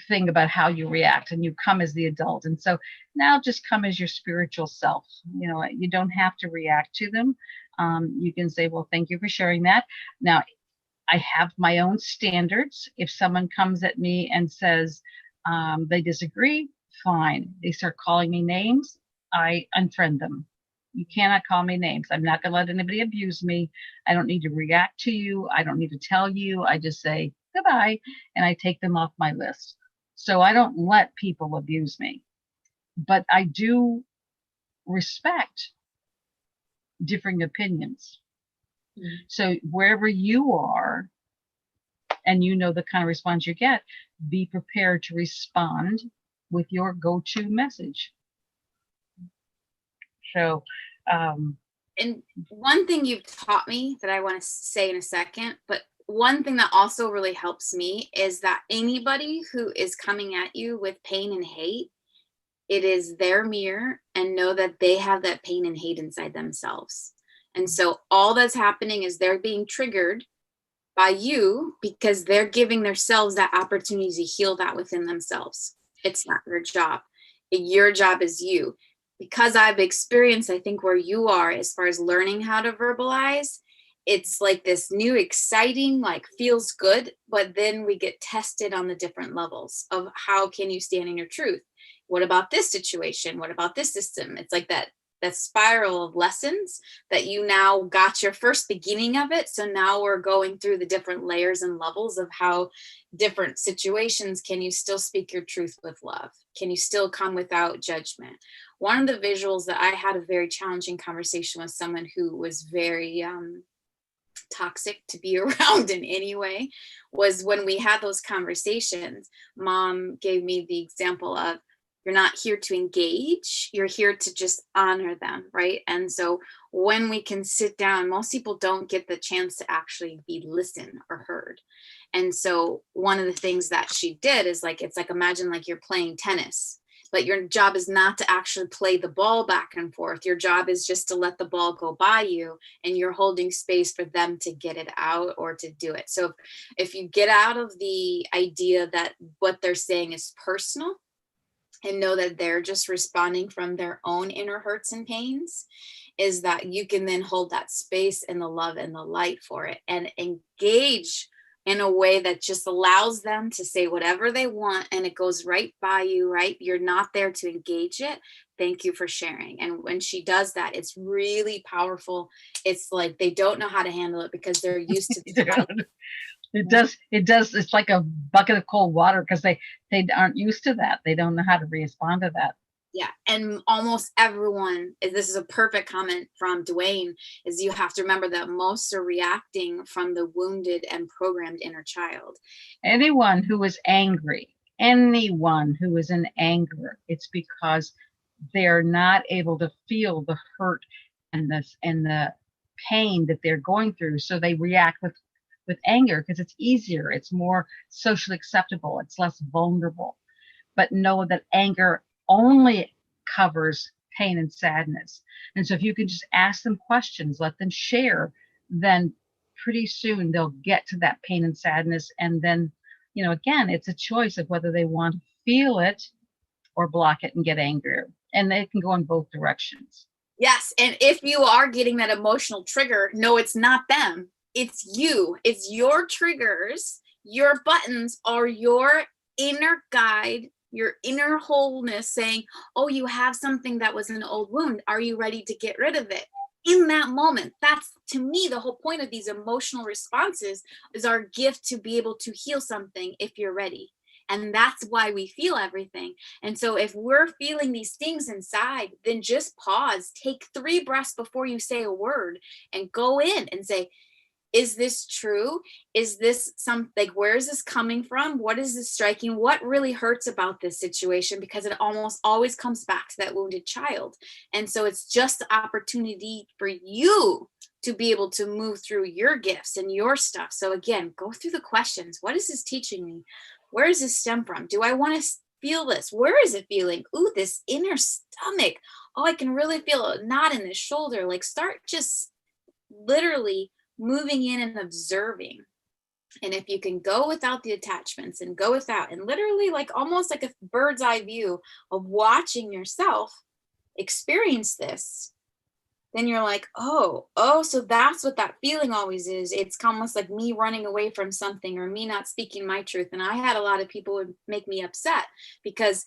thing about how you react, and you come as the adult. And so now just come as your spiritual self. You don't have to react to them. You can say, well, thank you for sharing that. Now, I have my own standards. If someone comes at me and says they disagree, fine. They start calling me names, I unfriend them. You cannot call me names. I'm not going to let anybody abuse me. I don't need to react to you. I don't need to tell you. I just say goodbye, and I take them off my list. So I don't let people abuse me. But I do respect differing opinions. Mm-hmm. So wherever you are, and the kind of response you get, be prepared to respond with your go-to message. So, and one thing you've taught me that I want to say in a second, but one thing that also really helps me is that anybody who is coming at you with pain and hate, It is their mirror, and know that they have that pain and hate inside themselves. And so all that's happening is they're being triggered by you because they're giving themselves that opportunity to heal that within themselves. It's not your job. Your job is you. Because I've experienced, I think, where you are as far as learning how to verbalize, it's like this new exciting, like feels good, but then we get tested on the different levels of how can you stand in your truth? What about this situation? What about this system? It's like that spiral of lessons that you now got your first beginning of it. So now we're going through the different layers and levels of how different situations, can you still speak your truth with love? Can you still come without judgment? One of the visuals that I had a very challenging conversation with someone who was very toxic to be around in any way was when we had those conversations. Mom gave me the example of, you're not here to engage, you're here to just honor them, right? And so when we can sit down, most people don't get the chance to actually be listened or heard. And so one of the things that she did is like, it's like, imagine like you're playing tennis, but your job is not to actually play the ball back and forth. Your job is just to let the ball go by you, and you're holding space for them to get it out or to do it. So if you get out of the idea that what they're saying is personal, and know that they're just responding from their own inner hurts and pains, is that you can then hold that space and the love and the light for it and engage in a way that just allows them to say whatever they want, and it goes right by you, right? You're not there to engage it. Thank you for sharing. And when she does that, it's really powerful. It's like they don't know how to handle it because they're used to the It does. It's like a bucket of cold water because they aren't used to that. They don't know how to respond to that. Yeah. And almost everyone, this is a perfect comment from Dwayne, is you have to remember that most are reacting from the wounded and programmed inner child. Anyone who is angry, anyone who is in anger, it's because they're not able to feel the hurt and the pain that they're going through. So they react with anger because it's easier, it's more socially acceptable, it's less vulnerable. But know that anger only covers pain and sadness. And so if you can just ask them questions, let them share, then pretty soon they'll get to that pain and sadness. And then, again, it's a choice of whether they want to feel it or block it and get angrier. And they can go in both directions. Yes. And if you are getting that emotional trigger, no, it's not them. It's you. It's your triggers. Your buttons are your inner guide, your inner wholeness saying, oh, you have something that was an old wound. Are you ready to get rid of it? In that moment, that's, to me, the whole point of these emotional responses is our gift to be able to heal something if you're ready. And that's why we feel everything. And so if we're feeling these things inside, then just pause, take 3 breaths before you say a word, and go in and say, is this true? Is this like, where is this coming from? What is this striking? What really hurts about this situation? Because it almost always comes back to that wounded child. And so it's just the opportunity for you to be able to move through your gifts and your stuff. So again, go through the questions. What is this teaching me? Where does this stem from? Do I want to feel this? Where is it feeling? Ooh, this inner stomach. Oh, I can really feel a knot in the shoulder. Like, start just literally moving in and observing. And if you can go without the attachments and go without, and literally like almost like a bird's eye view of watching yourself experience this, then you're like, oh, so that's what that feeling always is. It's almost like me running away from something or me not speaking my truth. And I had a lot of people would make me upset because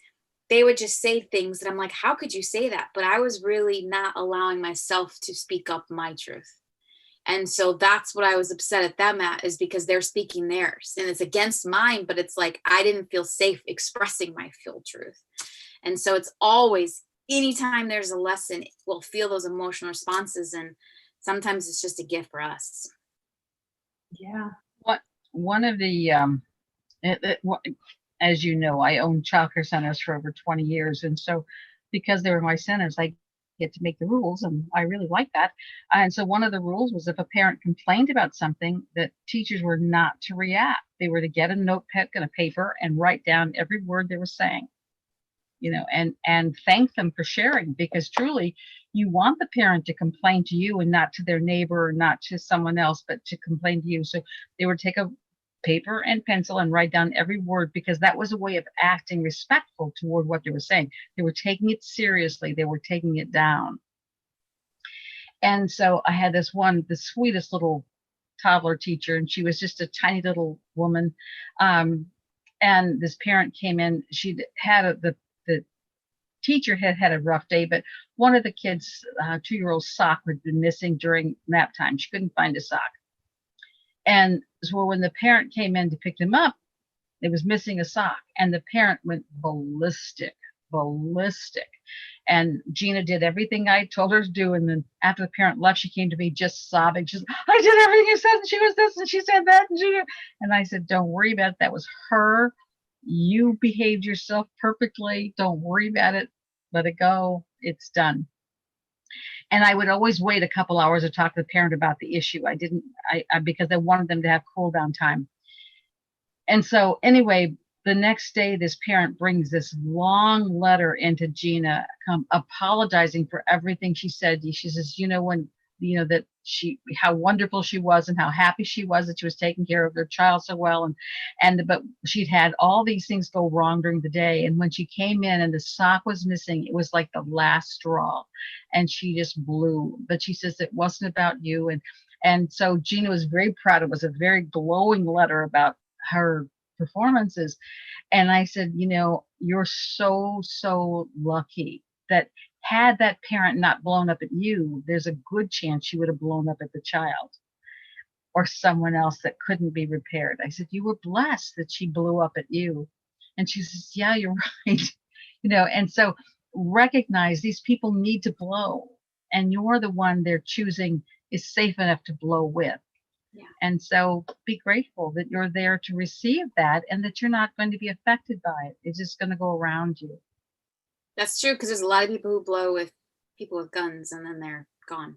they would just say things that I'm like, how could you say that? But I was really not allowing myself to speak up my truth. And so that's what I was upset at them at, is because they're speaking theirs and it's against mine, but it's like, I didn't feel safe expressing my full truth. And so it's always, anytime there's a lesson, we'll feel those emotional responses. And sometimes it's just a gift for us. Yeah. One of the, as you know, I own childcare centers for over 20 years. And so because they were my centers, I get to make the rules, and I really like that. And so one of the rules was if a parent complained about something, that teachers were not to react. They were to get a notepad and a paper and write down every word they were saying. and thank them for sharing, because truly you want the parent to complain to you and not to their neighbor or not to someone else, but to complain to you. So they would take a paper and pencil and write down every word, because that was a way of acting respectful toward what they were saying. They were taking it seriously. They were taking it down. And so I had the sweetest little toddler teacher, and she was just a tiny little woman. And this parent came in. She'd had the teacher had a rough day, but one of the kids, 2-year-old sock had been missing during nap time. She couldn't find a sock. And so when the parent came in to pick him up, it was missing a sock, and the parent went ballistic. And Gina did everything I told her to do. And then after the parent left, she came to me just sobbing. She said, I did everything you said, and she was this, and she said that, and I said, don't worry about it. That was her. You behaved yourself perfectly. Don't worry about it. Let it go. It's done. And I would always wait a couple hours to talk to the parent about the issue. I didn't, because I wanted them to have cool down time. And so anyway, the next day, this parent brings this long letter into Gina, apologizing for everything she said. She says, that how wonderful she was and how happy she was that she was taking care of their child so well. But she'd had all these things go wrong during the day. And when she came in and the sock was missing, it was like the last straw, and she just blew. But she says, it wasn't about you. And so Gina was very proud. It was a very glowing letter about her performances. And I said, you're so lucky that had that parent not blown up at you, there's a good chance she would have blown up at the child or someone else that couldn't be repaired. I said, you were blessed that she blew up at you. And she says, yeah, you're right. And so recognize these people need to blow, and you're the one they're choosing is safe enough to blow with. Yeah. And so be grateful that you're there to receive that, and that you're not going to be affected by it. It's just going to go around you. That's true, because there's a lot of people who blow with people with guns and then they're gone.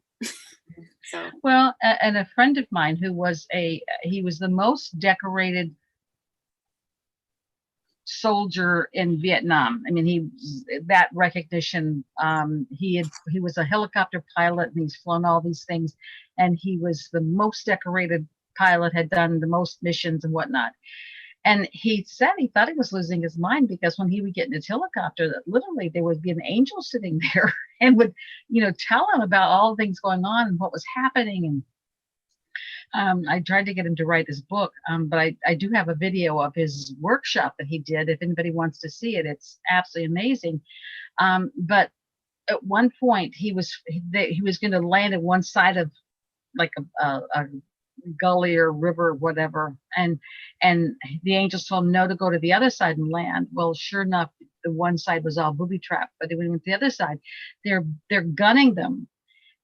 So well, and a friend of mine who was he was the most decorated soldier in Vietnam. I mean, that recognition. He was a helicopter pilot, and he's flown all these things, and he was the most decorated pilot, had done the most missions and whatnot. And he said he thought he was losing his mind, because when he would get in his helicopter, that literally there would be an angel sitting there and would, tell him about all the things going on and what was happening. And I tried to get him to write this book, but I do have a video of his workshop that he did. If anybody wants to see it, it's absolutely amazing. But at one point, he was going to land at one side of like a gully or river or whatever, and the angels told him no, to go to the other side and land. Well, sure enough, the one side was all booby trapped, but when he went to the other side, they're gunning them.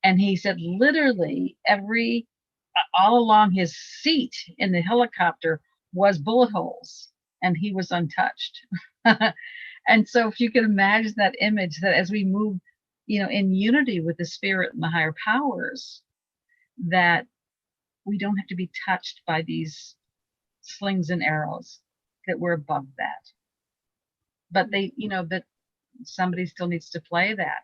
And he said literally all along his seat in the helicopter was bullet holes, and he was untouched. And so if you can imagine that image, that as we move in unity with the spirit and the higher powers, that we don't have to be touched by these slings and arrows, that we're above that. But that somebody still needs to play that.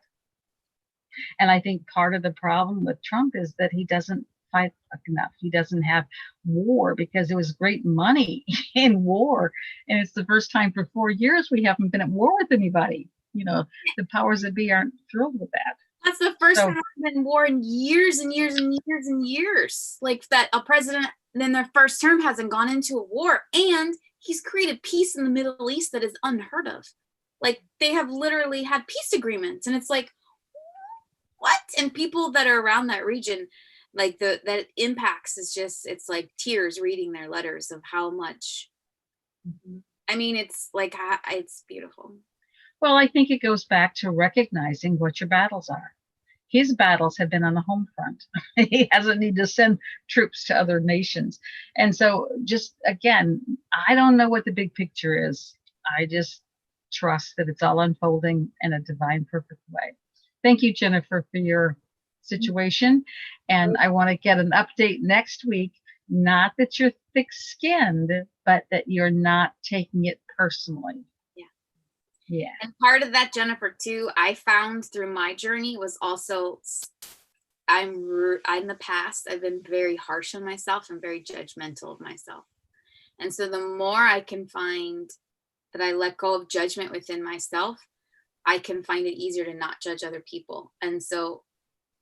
And I think part of the problem with Trump is that he doesn't fight enough. He doesn't have war, because there was great money in war. And it's the first time for 4 years we haven't been at war with anybody. The powers that be aren't thrilled with that. that's the first time I've been in war in years and years and years and years. Like that a president in their first term hasn't gone into a war, and he's created peace in the Middle East that is unheard of. Like they have literally had peace agreements, and it's like, what? And people that are around that region, like that impacts is just, it's like tears reading their letters of how much. I mean, it's like, it's beautiful. Well, I think it goes back to recognizing what your battles are. His battles have been on the home front. He hasn't needed to send troops to other nations. And so just, again, I don't know what the big picture is. I just trust that it's all unfolding in a divine, perfect way. Thank you, Jennifer, for your situation. And I want to get an update next week. Not that you're thick-skinned, but that you're not taking it personally. Yeah. Yeah. And part of that, Jennifer, too, I found through my journey was also in the past, I've been very harsh on myself and very judgmental of myself. And so the more I can find that I let go of judgment within myself, I can find it easier to not judge other people. And so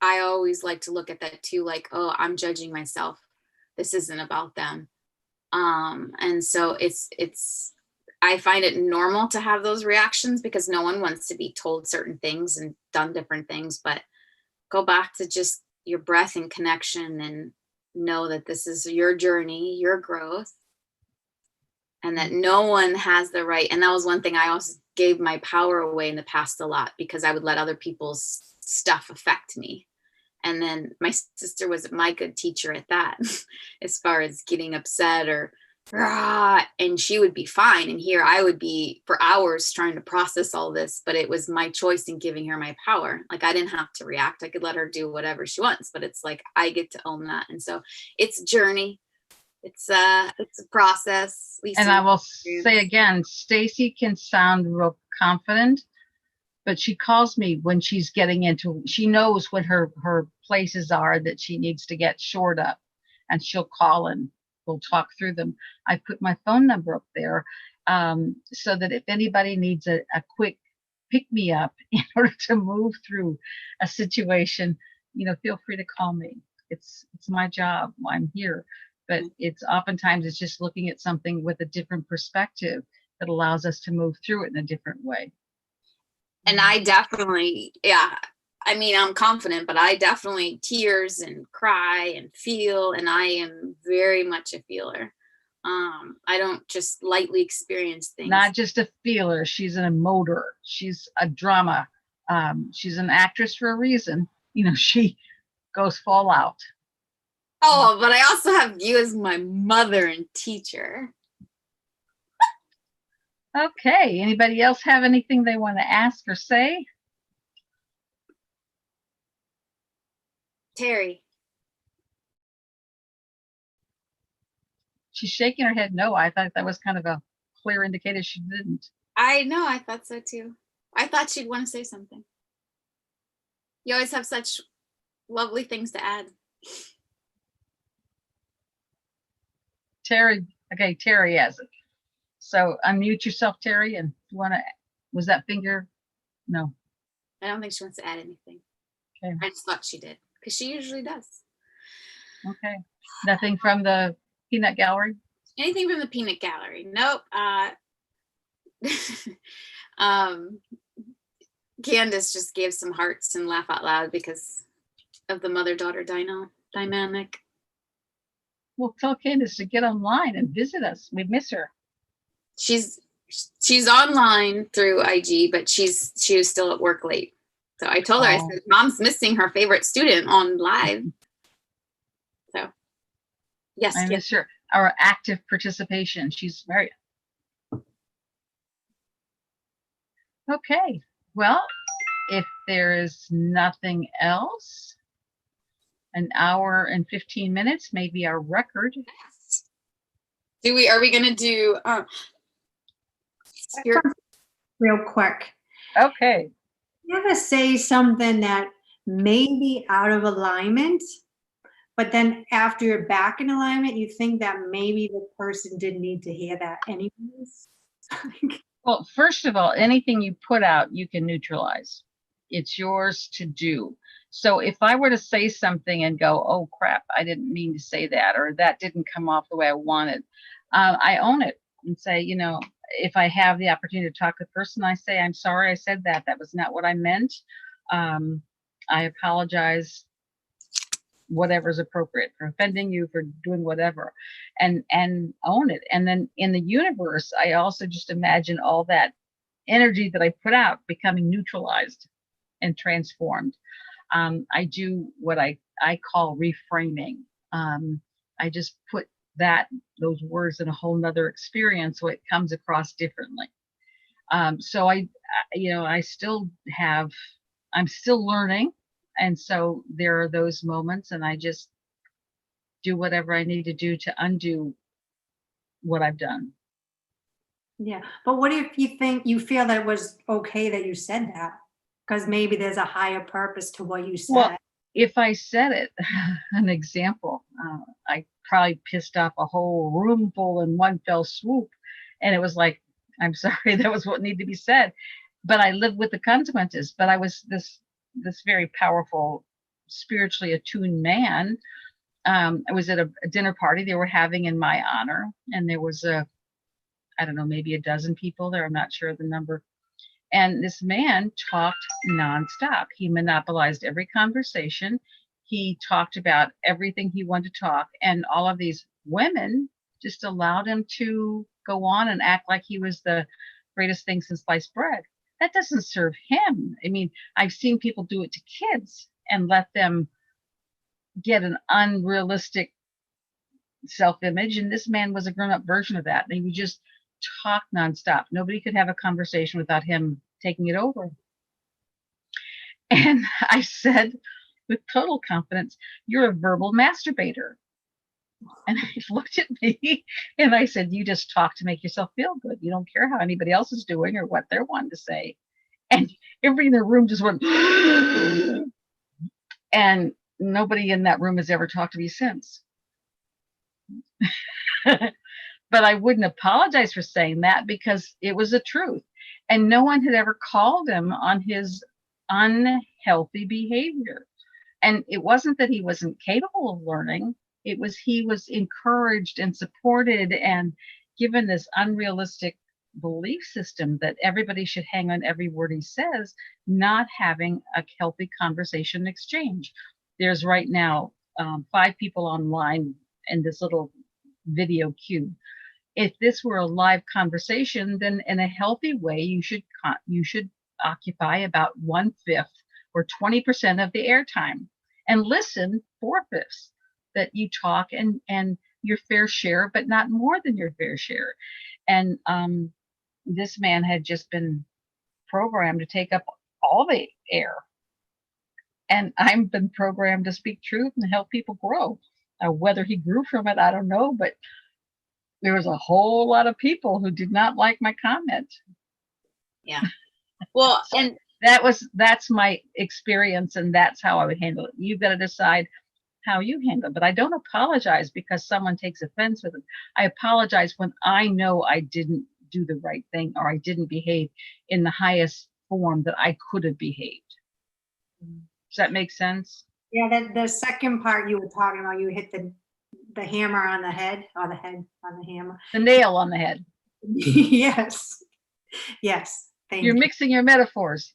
I always like to look at that too, like, oh, I'm judging myself. This isn't about them. And so I find it normal to have those reactions because no one wants to be told certain things and done different things, but go back to just your breath and connection and know that this is your journey, your growth, and that no one has the right. And that was one thing I also gave my power away in the past a lot because I would let other people's stuff affect me. And then my sister was my good teacher at that, as far as getting upset or rah, and she would be fine. And here I would be for hours trying to process all this, but it was my choice in giving her my power. Like I didn't have to react. I could let her do whatever she wants, but it's like, I get to own that. And so it's a journey. It's a process. And I will say again, Stacy can sound real confident, but she calls me when she's getting into, she knows what her places are that she needs to get shored up, and she'll call and we'll talk through them. I put my phone number up there so that if anybody needs a quick pick me up in order to move through a situation, feel free to call me. It's my job. I'm here. But it's oftentimes it's just looking at something with a different perspective that allows us to move through it in a different way. And I definitely, I'm confident, but I definitely tears and cry and feel, and I am very much a feeler. I don't just lightly experience things. Not just a feeler, she's an emoter. She's a drama. She's an actress for a reason. She goes full out. Oh, but I also have you as my mother and teacher. Okay. Anybody else have anything they want to ask or say? Terry. She's shaking her head no. I thought that was kind of a clear indicator she didn't. I know. I thought so too. I thought she'd want to say something. You always have such lovely things to add. Terry. Okay, Terry has it. So unmute yourself, Terry, and if you want to, was that finger? No. I don't think she wants to add anything. Okay. I just thought she did because she usually does. Okay. Nothing from the peanut gallery? Anything from the peanut gallery? Nope. Candace just gave some hearts and laugh out loud because of the mother-daughter dynamic. Well, tell Candace to get online and visit us. We miss her. She's online through IG, but she was still at work late. So I told her, I said, Mom's missing her favorite student on live. So yes, I miss her. Our active participation. She's very okay. Well, if there is nothing else, an hour and 15 minutes may be our record. Are we gonna do Real quick. Okay. You ever say something that may be out of alignment, but then after you're back in alignment, you think that maybe the person didn't need to hear that anyways? Well, first of all, anything you put out, you can neutralize. It's yours to do. So if I were to say something and go, oh crap, I didn't mean to say that, or that didn't come off the way I wanted, I own it and say, if I have the opportunity to talk to the person, I say, I'm sorry I said that. That was not what I meant. I apologize, whatever's appropriate, for offending you, for doing whatever, and own it. And then in the universe, I also just imagine all that energy that I put out becoming neutralized and transformed. I do what I call reframing. I just put those words in a whole nother experience so it comes across differently. So I'm still learning. And so there are those moments, and I just do whatever I need to do to undo what I've done. Yeah, but what if you feel that it was okay that you said that? Because maybe there's a higher purpose to what you Well, said. if I said it, an example, I probably pissed off a whole room full in one fell swoop. And it was like, I'm sorry, that was what needed to be said. But I lived with the consequences. But I was this very powerful, spiritually attuned man. I was at a dinner party they were having in my honor, and there was I don't know, maybe a dozen people there. I'm not sure of the number. And this man talked nonstop. He monopolized every conversation. He talked about everything he wanted to talk. And all of these women just allowed him to go on and act like he was the greatest thing since sliced bread. That doesn't serve him. I mean, I've seen people do it to kids and let them get an unrealistic self-image. And this man was a grown-up version of that. And he would just talk nonstop. Nobody could have a conversation without him taking it over. And I said with total confidence, "You're a verbal masturbator." And he looked at me and I said, "You just talk to make yourself feel good. You don't care how anybody else is doing or what they're wanting to say." And everybody in the room just went, and nobody in that room has ever talked to me since. But I wouldn't apologize for saying that because it was the truth. And no one had ever called him on his unhealthy behavior. And it wasn't that he wasn't capable of learning. It was he was encouraged and supported and given this unrealistic belief system that everybody should hang on every word he says, not having a healthy conversation exchange. There's right now 5 people online in this little video queue. If this were a live conversation, then in a healthy way, you should occupy about 1/5 or 20% of the airtime and listen 4/5 that you talk and your fair share, but not more than your fair share. And this man had just been programmed to take up all the air. And I've been programmed to speak truth and help people grow. Whether he grew from it, I don't know, but there was a whole lot of people who did not like my comment. Yeah. Well, and That's my experience, and that's how I would handle it. You've got to decide how you handle it. But I don't apologize because someone takes offense with it. I apologize when I know I didn't do the right thing or I didn't behave in the highest form that I could have behaved. Does that make sense? Yeah, the second part you were talking about, you hit the hammer on the head, or the head on the hammer. The nail on the head. Yes. Yes. Thank You're you. mixing your metaphors.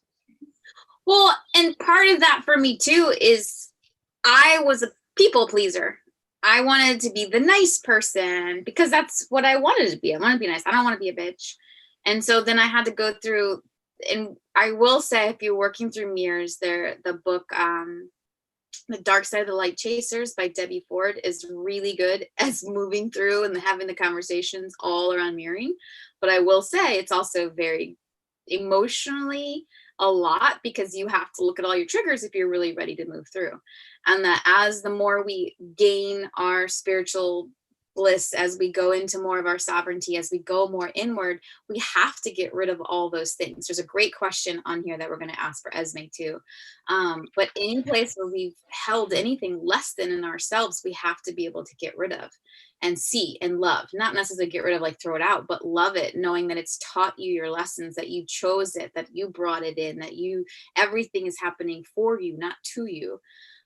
well, and part of that for me too is I was a people pleaser. I wanted to be the nice person because that's what I wanted to be. I want to be nice. I don't want to be a bitch. And so then I had to go through, and I will say, if you're working through mirrors, the book, The Dark Side of the Light Chasers by Debbie Ford is really good as moving through and having the conversations all around mirroring. But I will say it's also very emotionally a lot because you have to look at all your triggers if you're really ready to move through. And that as the more we gain our spiritual bliss, as we go into more of our sovereignty, as we go more inward, we have to get rid of all those things. There's a great question on here that we're going to ask for Esme too. But any place where we've held anything less than in ourselves, we have to be able to get rid of and see and love. Not necessarily get rid of, like throw it out, but love it, knowing that it's taught you your lessons, that you chose it, that you brought it in, that everything is happening for you, not to you.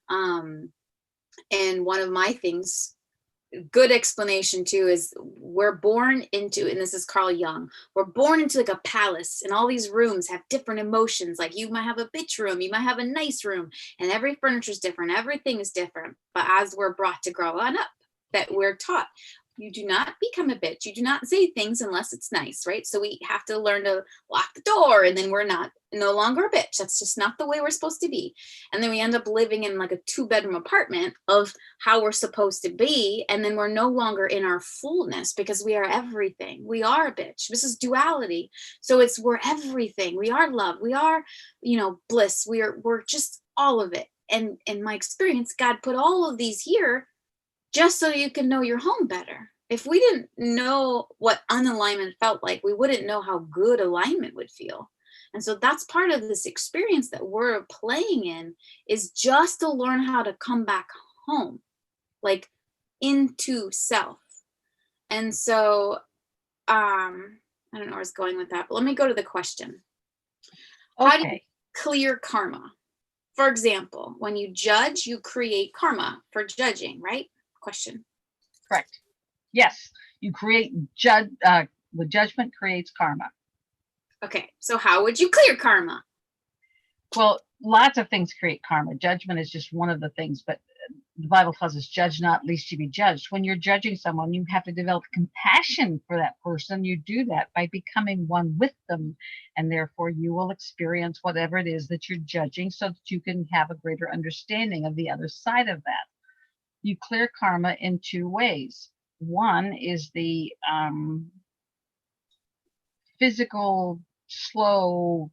And one of my things, good explanation too, is we're born into, and this is Carl Jung, we're born into like a palace, and all these rooms have different emotions. Like you might have a bitch room, you might have a nice room, and every furniture is different, everything is different. But as we're brought to grow on up, that we're taught, you do not become a bitch, you do not say things unless it's nice, right? So we have to learn to lock the door, and then we're no longer a bitch. That's just not the way we're supposed to be. And then we end up living in like a 2-bedroom apartment of how we're supposed to be, and then we're no longer in our fullness because we are everything. We are a bitch. This is duality. So we're everything. We are love. We are, bliss. We're just all of it. And in my experience, God put all of these here just so you can know your home better. if we didn't know what unalignment felt like, we wouldn't know how good alignment would feel. And so that's part of this experience that we're playing in, is just to learn how to come back home, like into self. And so I don't know where I was going with that, but let me go to the question. How do you Okay. clear karma? For example, when you judge, you create karma for judging, right? Question. Correct. Yes, you create the judgment creates karma. Okay, so how would you clear karma? Well, lots of things create karma. Judgment is just one of the things, but the Bible tells us, judge not, lest you be judged. When you're judging someone, you have to develop compassion for that person. You do that by becoming one with them, and therefore you will experience whatever it is that you're judging, so that you can have a greater understanding of the other side of that. You clear karma in two ways. One is the physical, slow,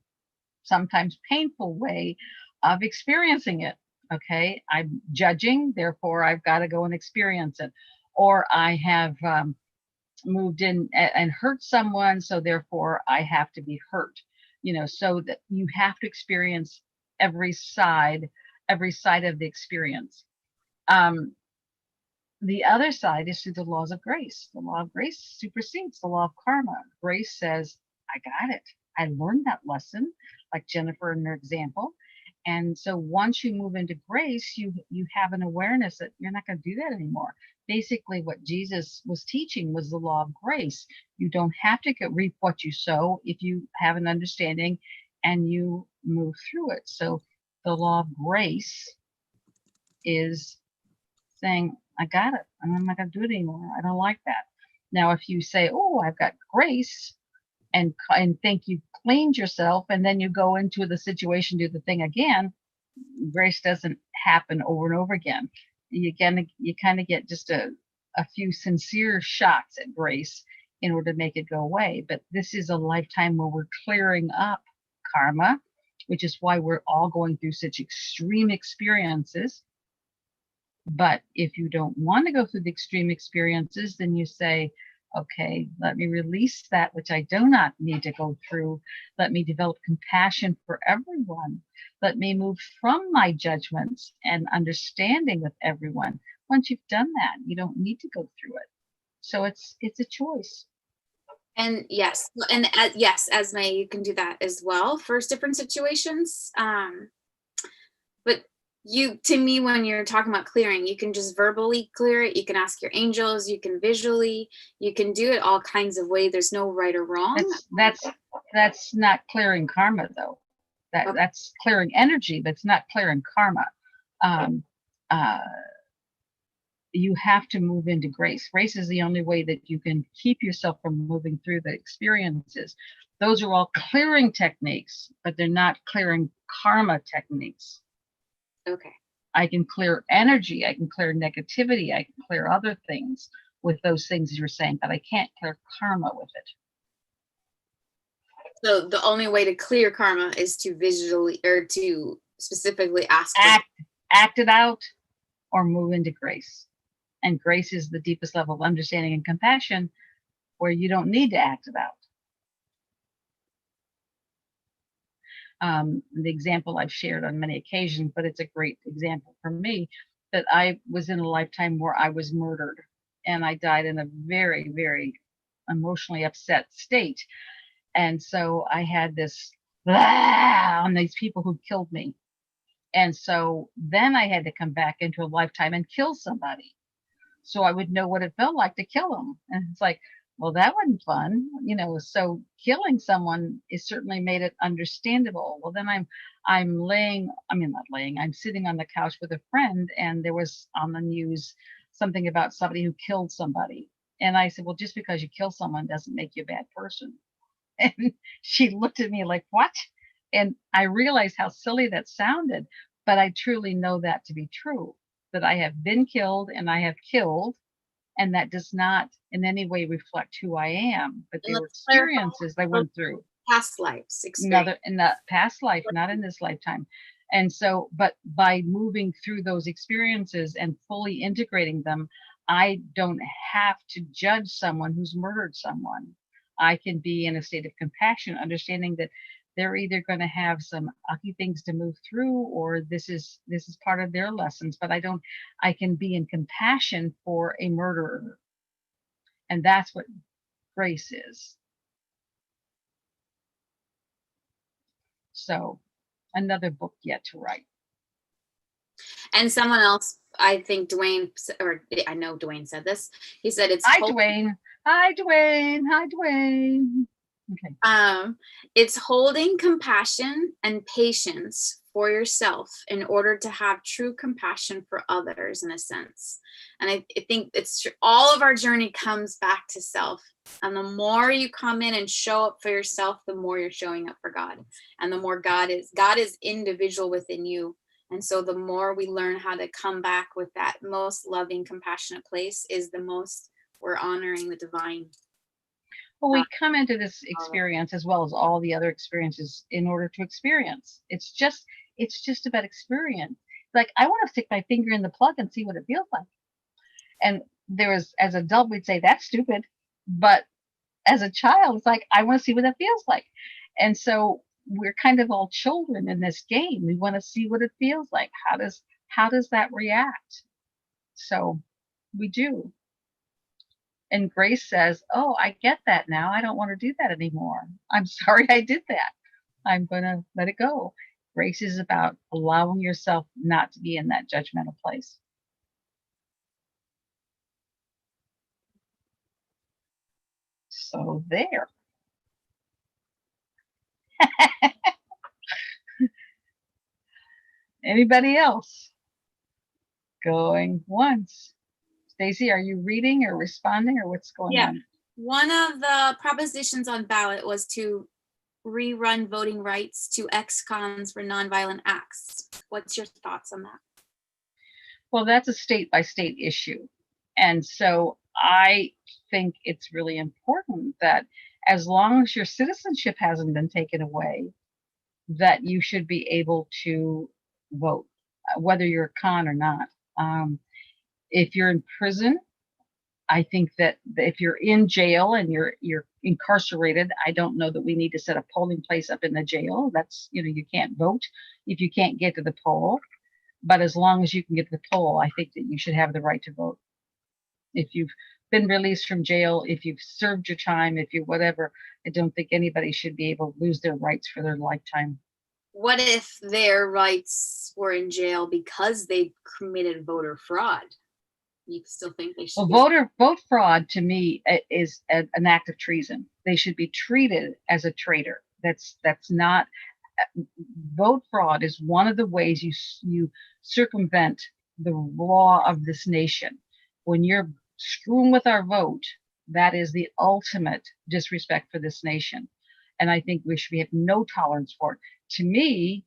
sometimes painful way of experiencing it. Okay, I'm judging, therefore I've got to go and experience it. Or I have moved in and hurt someone, so therefore I have to be hurt. So that you have to experience every side of the experience. The other side is through the laws of grace. The law of grace supersedes the law of karma. Grace says, I got it. I learned that lesson, like Jennifer in her example. And so once you move into grace, you have an awareness that you're not going to do that anymore. Basically, what Jesus was teaching was the law of grace. You don't have to reap what you sow if you have an understanding and you move through it. So the law of grace is saying, I got it. I'm not going to do it anymore. I don't like that. Now, if you say, oh, I've got grace, and think you've cleaned yourself, and then you go into the situation, do the thing again, grace doesn't happen over and over again. You kind of get just a few sincere shots at grace in order to make it go away. But this is a lifetime where we're clearing up karma, which is why we're all going through such extreme experiences. But if you don't want to go through the extreme experiences, then you say, okay, let me release that which I do not need to go through. Let me develop compassion for everyone. Let me move from my judgments and understanding with everyone. Once you've done that, you don't need to go through it. So it's a choice. And yes, yes, Esme, you can do that as well for different situations. But to me, when you're talking about clearing, you can just verbally clear it. You can ask your angels, you can visually, you can do it all kinds of ways. There's no right or wrong. That's not clearing karma, though. That's clearing energy. That's not clearing karma. You have to move into grace. Grace is the only way that you can keep yourself from moving through the experiences. Those are all clearing techniques, but they're not clearing karma techniques. Okay. I can clear energy, I can clear negativity, I can clear other things with those things you're saying, but I can't clear karma with it. So the only way to clear karma is to visually, or to specifically ask. Act it out or move into grace. And grace is the deepest level of understanding and compassion, where you don't need to act it out. The example I've shared on many occasions, but it's a great example for me, that I was in a lifetime where I was murdered, and I died in a very, very emotionally upset state. And so I had this on these people who killed me. And so then I had to come back into a lifetime and kill somebody, so I would know what it felt like to kill them. And it's like, well, that wasn't fun, so killing someone is certainly made it understandable. Well, then I'm sitting on the couch with a friend, and there was on the news something about somebody who killed somebody. And I said, well, just because you kill someone doesn't make you a bad person. And she looked at me like, what? And I realized how silly that sounded, but I truly know that to be true, that I have been killed and I have killed. And that does not in any way reflect who I am, but they were experiences I went through. Past lives. In that past life, not in this lifetime. And so, but by moving through those experiences and fully integrating them, I don't have to judge someone who's murdered someone. I can be in a state of compassion, understanding that they're either going to have some ugly things to move through, or this is part of their lessons. But I can be in compassion for a murderer. And that's what grace is. So another book yet to write. And someone else, I think Dwayne, or I know Dwayne said this. He said it's Hi, Dwayne. Hi, Dwayne. Hi, Dwayne. Okay. It's holding compassion and patience for yourself in order to have true compassion for others, in a sense. And I think it's all of our journey comes back to self. And the more you come in and show up for yourself, the more you're showing up for God. And the more God is individual within you. And so the more we learn how to come back with that most loving, compassionate place, is the most we're honoring the divine. Well, we come into this experience as well as all the other experiences in order to experience. It's just about experience. Like, I want to stick my finger in the plug and see what it feels like. And as an adult, we'd say that's stupid. But as a child, it's like, I want to see what that feels like. And so we're kind of all children in this game. We want to see what it feels like. How does that react? So we do. And Grace says, oh, I get that now. I don't want to do that anymore. I'm sorry I did that. I'm going to let it go. Grace is about allowing yourself not to be in that judgmental place. So there. Anybody else? Going once. Stacy, are you reading or responding, or what's going on? One of the propositions on ballot was to rerun voting rights to ex-cons for nonviolent acts. What's your thoughts on that? Well, that's a state by state issue. And so I think it's really important that as long as your citizenship hasn't been taken away, that you should be able to vote, whether you're a con or not. If you're in prison, I think that if you're in jail and you're incarcerated, I don't know that we need to set a polling place up in the jail. That's, you can't vote if you can't get to the poll. But as long as you can get to the poll, I think that you should have the right to vote. If you've been released from jail, if you've served your time, if you whatever, I don't think anybody should be able to lose their rights for their lifetime. What if their rights were in jail because they committed voter fraud? You still think they should? Well, vote fraud to me is an act of treason. They should be treated as a traitor. That's not. Vote fraud is one of the ways you circumvent the law of this nation. When you're screwing with our vote, that is the ultimate disrespect for this nation. And I think we have no tolerance for it. To me,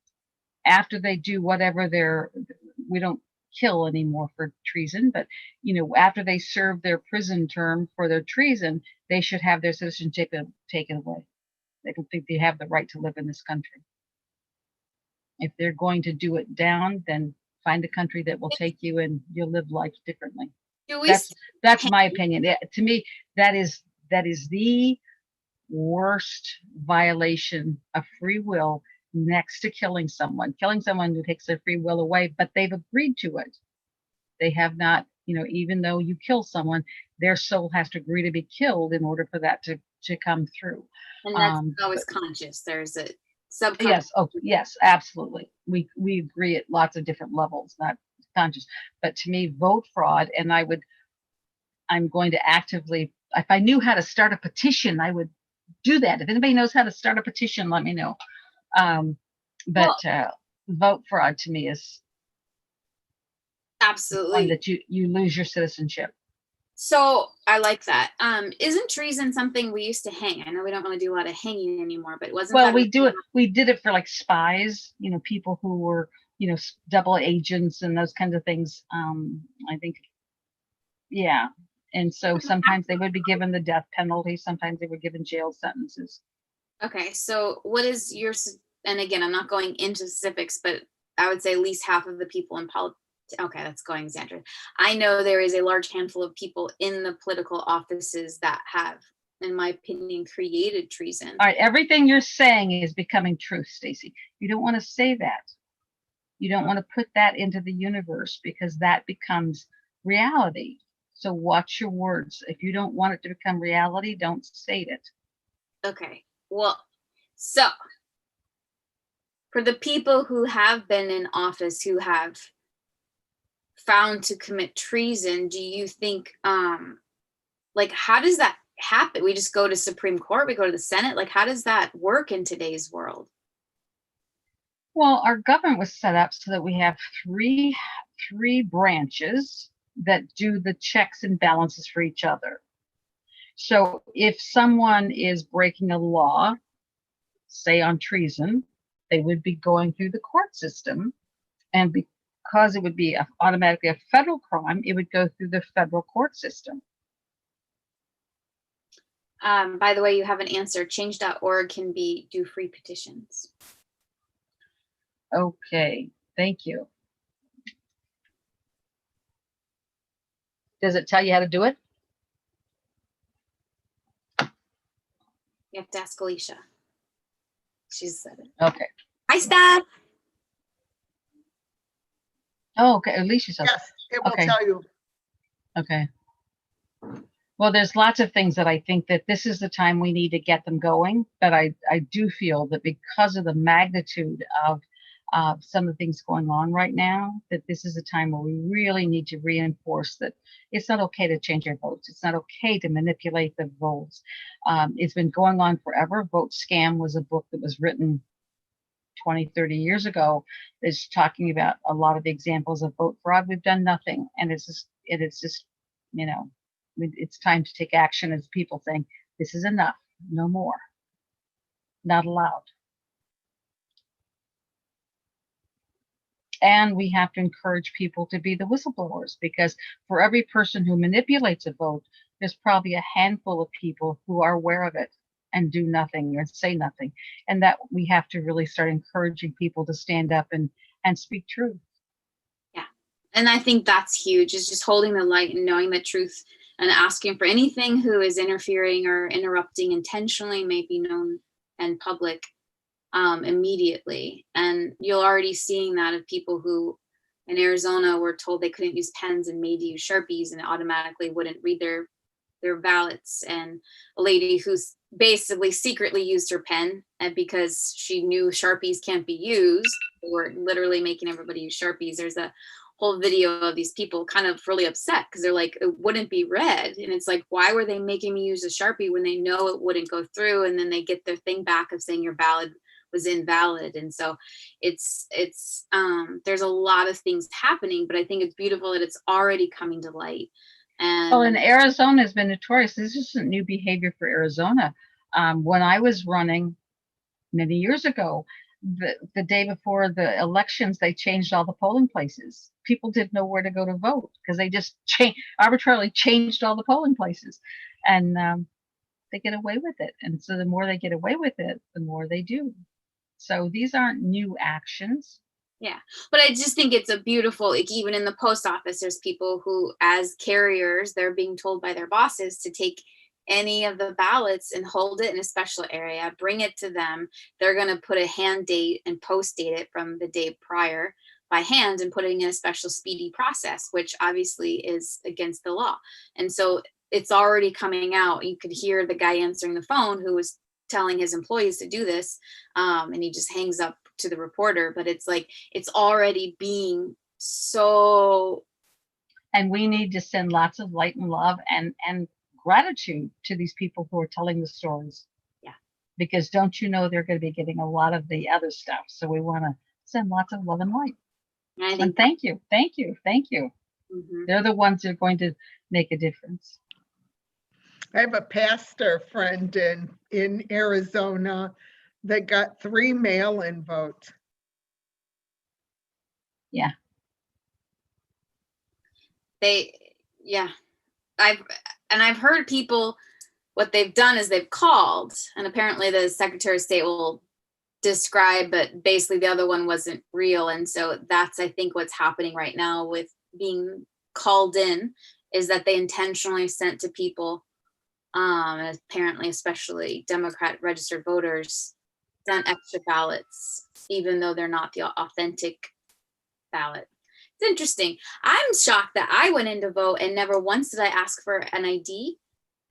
after they do whatever we don't kill anymore for treason, but after they serve their prison term for their treason, they should have their citizenship taken away. They don't think they have the right to live in this country. If they're going to do it down, then find a country that will take you and you'll live life differently. That's my opinion. To me, that is the worst violation of free will, next to killing someone who takes their free will away, but they've agreed to it. They have not, even though you kill someone, their soul has to agree to be killed in order for that to come through. And that's always conscious. There's a subconscious. Yes. Oh, yes, absolutely. We agree at lots of different levels, not conscious. But to me, vote fraud, and I'm going to actively, if I knew how to start a petition, I would do that. If anybody knows how to start a petition, let me know. Vote fraud to me is absolutely that you lose your citizenship. So I like that. Isn't treason something we used to hang? I know we don't really do a lot of hanging anymore, but wasn't well, we do it. We did it for like spies, people who were, double agents and those kinds of things. I think, yeah. And so sometimes they would be given the death penalty. Sometimes they were given jail sentences. Okay. So what is your, and again, I'm not going into specifics, but I would say at least half of the people in Okay, that's going Xandra. I know there is a large handful of people in the political offices that have, in my opinion, created treason. All right, everything you're saying is becoming truth, Stacy. You don't want to say that. You don't want to put that into the universe because that becomes reality. So watch your words. If you don't want it to become reality, don't say it. Okay, well, so for the people who have been in office who have found to commit treason, do you think, like, how does that happen? We just go to Supreme Court, we go to the Senate. Like, how does that work in today's world? Well, our government was set up so that we have three branches that do the checks and balances for each other. So if someone is breaking a law, say on treason, they would be going through the court system, and because it would be automatically a federal crime, it would go through the federal court system. By the way, you have an answer. Change.org can do free petitions. Okay, thank you. Does it tell you how to do it? You have to ask Alicia. She's said it. Okay. Hi, Steph. Oh, okay. Alicia says. Yes, it will Okay. tell you. Okay. Well, there's lots of things that I think that this is the time we need to get them going. But I do feel that because of the magnitude of some of the things going on right now, that this is a time where we really need to reinforce that it's not okay to change your votes. It's not okay to manipulate the votes. It's been going on forever. Vote Scam was a book that was written 20, 30 years ago. It's talking about a lot of the examples of vote fraud. We've done nothing. And it's just, you know, it's time to take action as people saying, this is enough, no more, not allowed. And we have to encourage people to be the whistleblowers, because for every person who manipulates a vote, there's probably a handful of people who are aware of it and do nothing or say nothing. And that we have to really start encouraging people to stand up and speak truth. Yeah. And I think that's huge, is just holding the light and knowing the truth and asking for anything who is interfering or interrupting intentionally may be known and public immediately. And you're already seeing that of people who in Arizona were told they couldn't use pens and made to use Sharpies and automatically wouldn't read their ballots. And a lady who's basically secretly used her pen, and because she knew Sharpies can't be used, they were literally making everybody use Sharpies. There's a whole video of these people kind of really upset because they're like, it wouldn't be read. And it's like, why were they making me use a Sharpie when they know it wouldn't go through? And then they get their thing back of saying your ballot was invalid. And so it's there's a lot of things happening, but I think it's beautiful that it's already coming to light. And well, and Arizona has been notorious. This isn't new behavior for Arizona. When I was running many years ago, the day before the elections, they changed all the polling places. People didn't know where to go to vote because they just arbitrarily changed all the polling places, and they get away with it. And so the more they get away with it, the more they do. So these aren't new actions. Yeah, but I just think it's a beautiful, like, even in the post office, there's people who, as carriers, they're being told by their bosses to take any of the ballots and hold it in a special area, bring it to them. They're going to put a hand date and post date it from the day prior by hand and putting in a special speedy process, which obviously is against the law. And so it's already coming out. You could hear the guy answering the phone who was telling his employees to do this, and he just hangs up to the reporter. But it's like, it's already being so. And we need to send lots of light and love and gratitude to these people who are telling the stories. Yeah. Because don't you know they're going to be getting a lot of the other stuff. So we want to send lots of love and light. And I think And thank you. Mhm. They're the ones that are going to make a difference. I have a pastor friend in Arizona that got 3 mail-in votes. Yeah. I've heard people, what they've done is they've called, and apparently the Secretary of State will describe, but basically the other one wasn't real. And so that's, I think, what's happening right now with being called in, is that they intentionally sent to people, apparently, especially Democrat registered voters, sent extra ballots, even though they're not the authentic ballot. It's interesting. I'm shocked that I went in to vote and never once did I ask for an ID.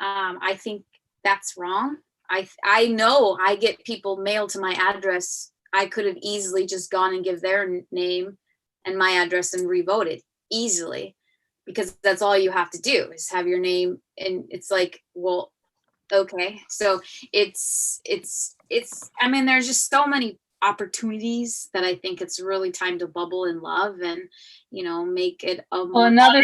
I think that's wrong. I know I get people mailed to my address. I could have easily just gone and give their name and my address and re-voted easily, because that's all you have to do is have your name. And it's like, well, okay. So it's, I mean, there's just so many opportunities that I think it's really time to bubble in love and, make it a Well, more another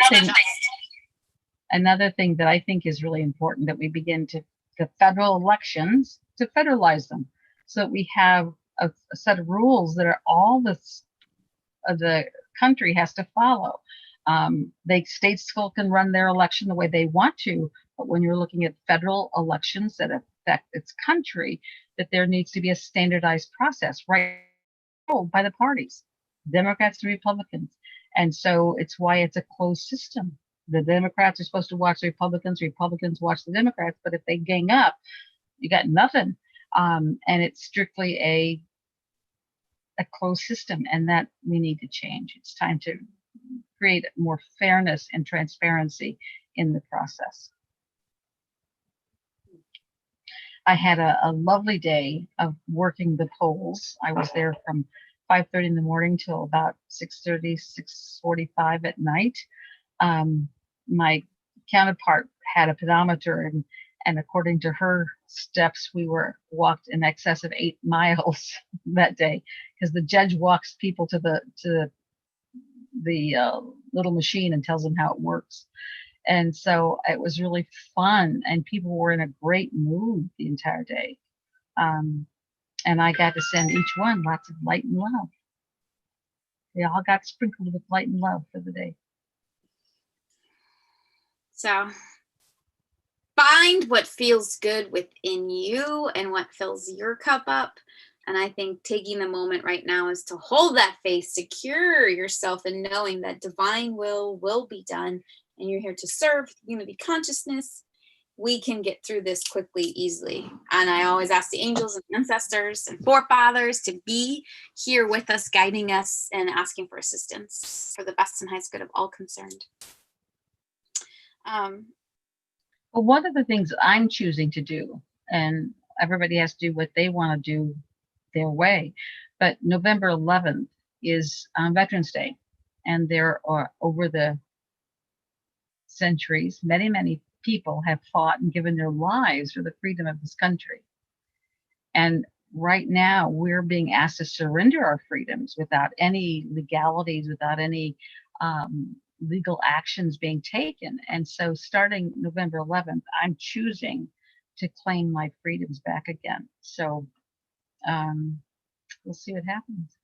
thing that I think is really important, that we begin to the federal elections, to federalize them, so that we have a set of rules that are all the country has to follow. States still can run their election the way they want to, but when you're looking at federal elections that affect its country, that there needs to be a standardized process, right, by the parties, Democrats and Republicans. And so it's why it's a closed system. The Democrats are supposed to watch the Republicans, Republicans watch the Democrats, but if they gang up, you got nothing. And it's strictly a closed system, and that we need to change. It's time to create more fairness and transparency in the process. I had a lovely day of working the polls. I was there from 5:30 in the morning till about 6:30, 6:45 at night. My counterpart had a pedometer, and according to her steps, we walked in excess of 8 miles that day, because the judge walks people to the little machine and tells them how it works. And so it was really fun, and people were in a great mood the entire day. And I got to send each one lots of light and love. They all got sprinkled with light and love for the day. So find what feels good within you and what fills your cup up. And I think taking the moment right now is to hold that faith, secure yourself in knowing that divine will be done. And you're here to serve unity consciousness. We can get through this quickly, easily. And I always ask the angels and ancestors and forefathers to be here with us, guiding us and asking for assistance for the best and highest good of all concerned. Well, one of the things I'm choosing to do, and everybody has to do what they want to do their way, but November 11th is Veterans Day, and there are, over the centuries, many, many people have fought and given their lives for the freedom of this country. And right now we're being asked to surrender our freedoms without any legalities, without any legal actions being taken. And so starting November 11th, I'm choosing to claim my freedoms back again. So we'll see what happens.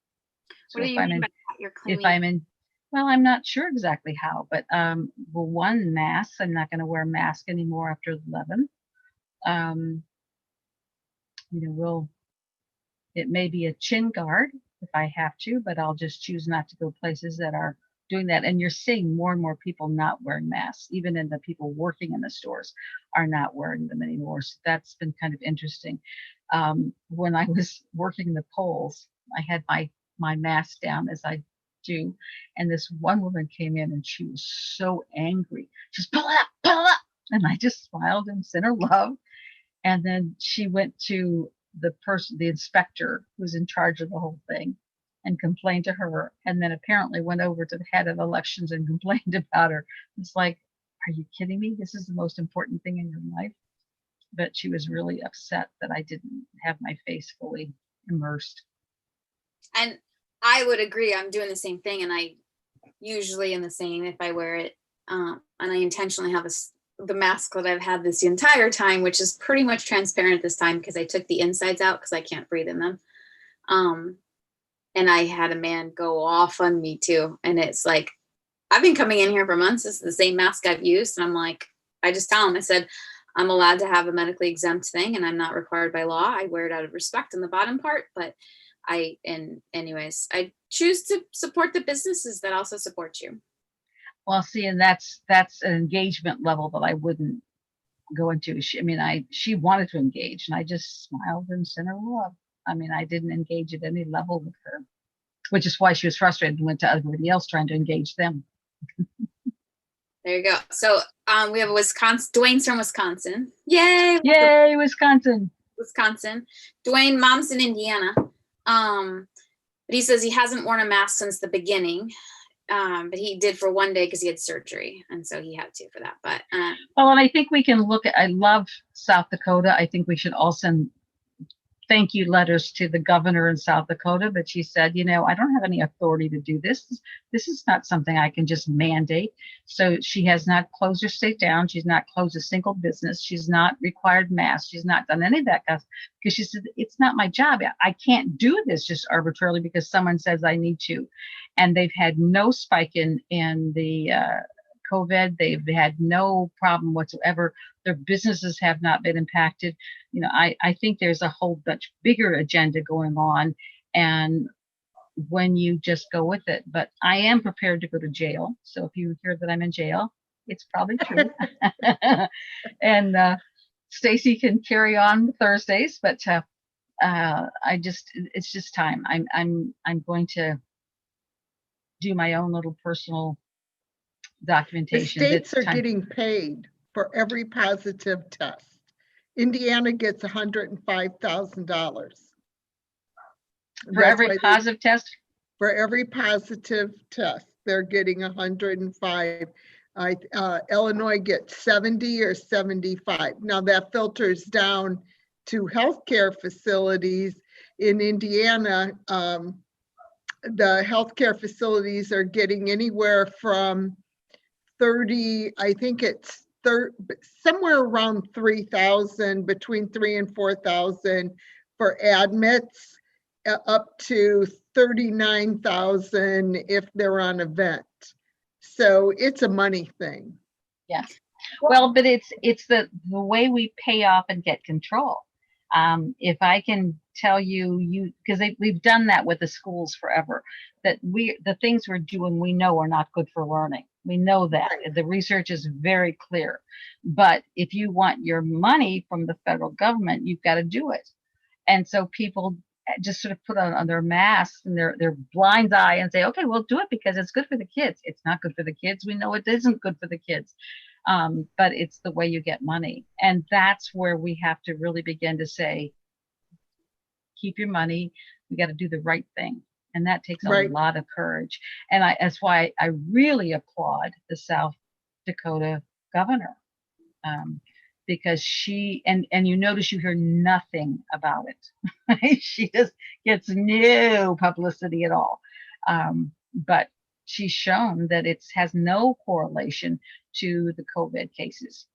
So What do you mean by that? You're if claiming? I'm in, well, I'm not sure exactly how, but well, one, masks. I'm not going to wear a mask anymore after 11. It may be a chin guard if I have to, but I'll just choose not to go places that are doing that. And you're seeing more and more people not wearing masks, even in the people working in the stores are not wearing them anymore. So that's been kind of interesting. When I was working the polls, I had my mask down, as I do, and this one woman came in and she was so angry. She's pull it up, and I just smiled and sent her love. And then she went to the inspector who's in charge of the whole thing, and complained to her, and then apparently went over to the head of elections and complained about her. It's like, are you kidding me? This is the most important thing in your life. But she was really upset that I didn't have my face fully immersed. And I would agree. I'm doing the same thing, and I usually am the same if I wear it. And I intentionally have the mask that I've had this entire time, which is pretty much transparent this time because I took the insides out because I can't breathe in them. And I had a man go off on me too. And it's like, I've been coming in here for months. This is the same mask I've used. And I'm like, I just tell him, I said, I'm allowed to have a medically exempt thing and I'm not required by law. I wear it out of respect in the bottom part, but anyways, I choose to support the businesses that also support you. Well, see, and that's an engagement level that I wouldn't go into. She wanted to engage, and I just smiled and sent her love. I mean, I didn't engage at any level with her, which is why she was frustrated and went to everybody else trying to engage them. There you go. So we have a Dwayne's from Wisconsin. Yay! Yay, Wisconsin. Dwayne, mom's in Indiana. But he says he hasn't worn a mask since the beginning. But he did for one day because he had surgery, and so he had to for that. But well, and I think we can look at. I love South Dakota. I think we should all send thank you letters to the governor in South Dakota. But she said, I don't have any authority to do this. This is not something I can just mandate. So she has not closed her state down. She's not closed a single business. She's not required masks. She's not done any of that because she said it's not my job. I can't do this just arbitrarily because someone says I need to. And they've had no spike in the COVID. They've had no problem whatsoever. Their businesses have not been impacted. I think there's a whole much bigger agenda going on. And when you just go with it, but I am prepared to go to jail. So if you hear that I'm in jail, it's probably true. And Stacy can carry on Thursdays, but it's just time. I'm going to do my own little personal The documentation. states are getting paid for every positive test. Indiana gets $105,000. For every positive test? For every positive test, they're getting 105. Illinois gets 70 or 75. Now that filters down to healthcare facilities. In Indiana, the healthcare facilities are getting anywhere from 30, I think it's somewhere around 3,000, between 3,000 and 4,000 for admits, up to 39,000 if they're on event. So it's a money thing. Yeah. Well, but it's the way we pay off and get control. If I can tell you, because we've done that with the schools forever, that the things we're doing, we know are not good for learning. We know that. Right. The research is very clear. But if you want your money from the federal government, you've got to do it. And so people just sort of put on their masks and their blind eye and say, okay, we'll do it because it's good for the kids. It's not good for the kids. We know it isn't good for the kids. But it's the way you get money. And that's where we have to really begin to say, keep your money. We got to do the right thing. And that takes a lot of courage. And that's why I really applaud the South Dakota governor, because she, and you notice you hear nothing about it. She just gets no publicity at all. But she's shown that it has no correlation to the COVID cases.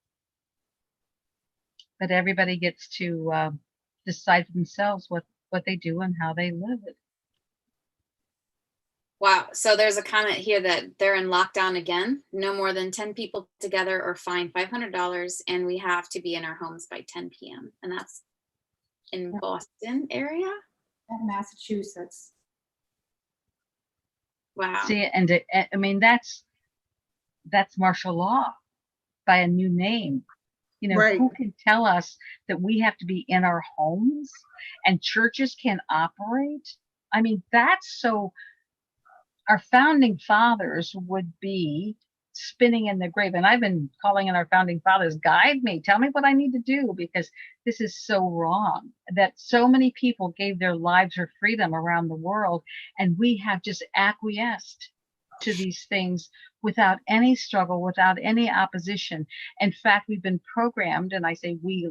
But everybody gets to decide for themselves what they do and how they live it. Wow. So there's a comment here that they're in lockdown again. No more than 10 people together or fine $500. And we have to be in our homes by 10 p.m. And that's in Boston area. And Massachusetts. Wow. See, and I mean, that's martial law by a new name. Who can tell us that we have to be in our homes and churches can operate? I mean, that's so. Our founding fathers would be spinning in the grave. And I've been calling on our founding fathers, guide me, tell me what I need to do, because this is so wrong that so many people gave their lives for freedom around the world. And we have just acquiesced to these things without any struggle, without any opposition. In fact, we've been programmed, and I say we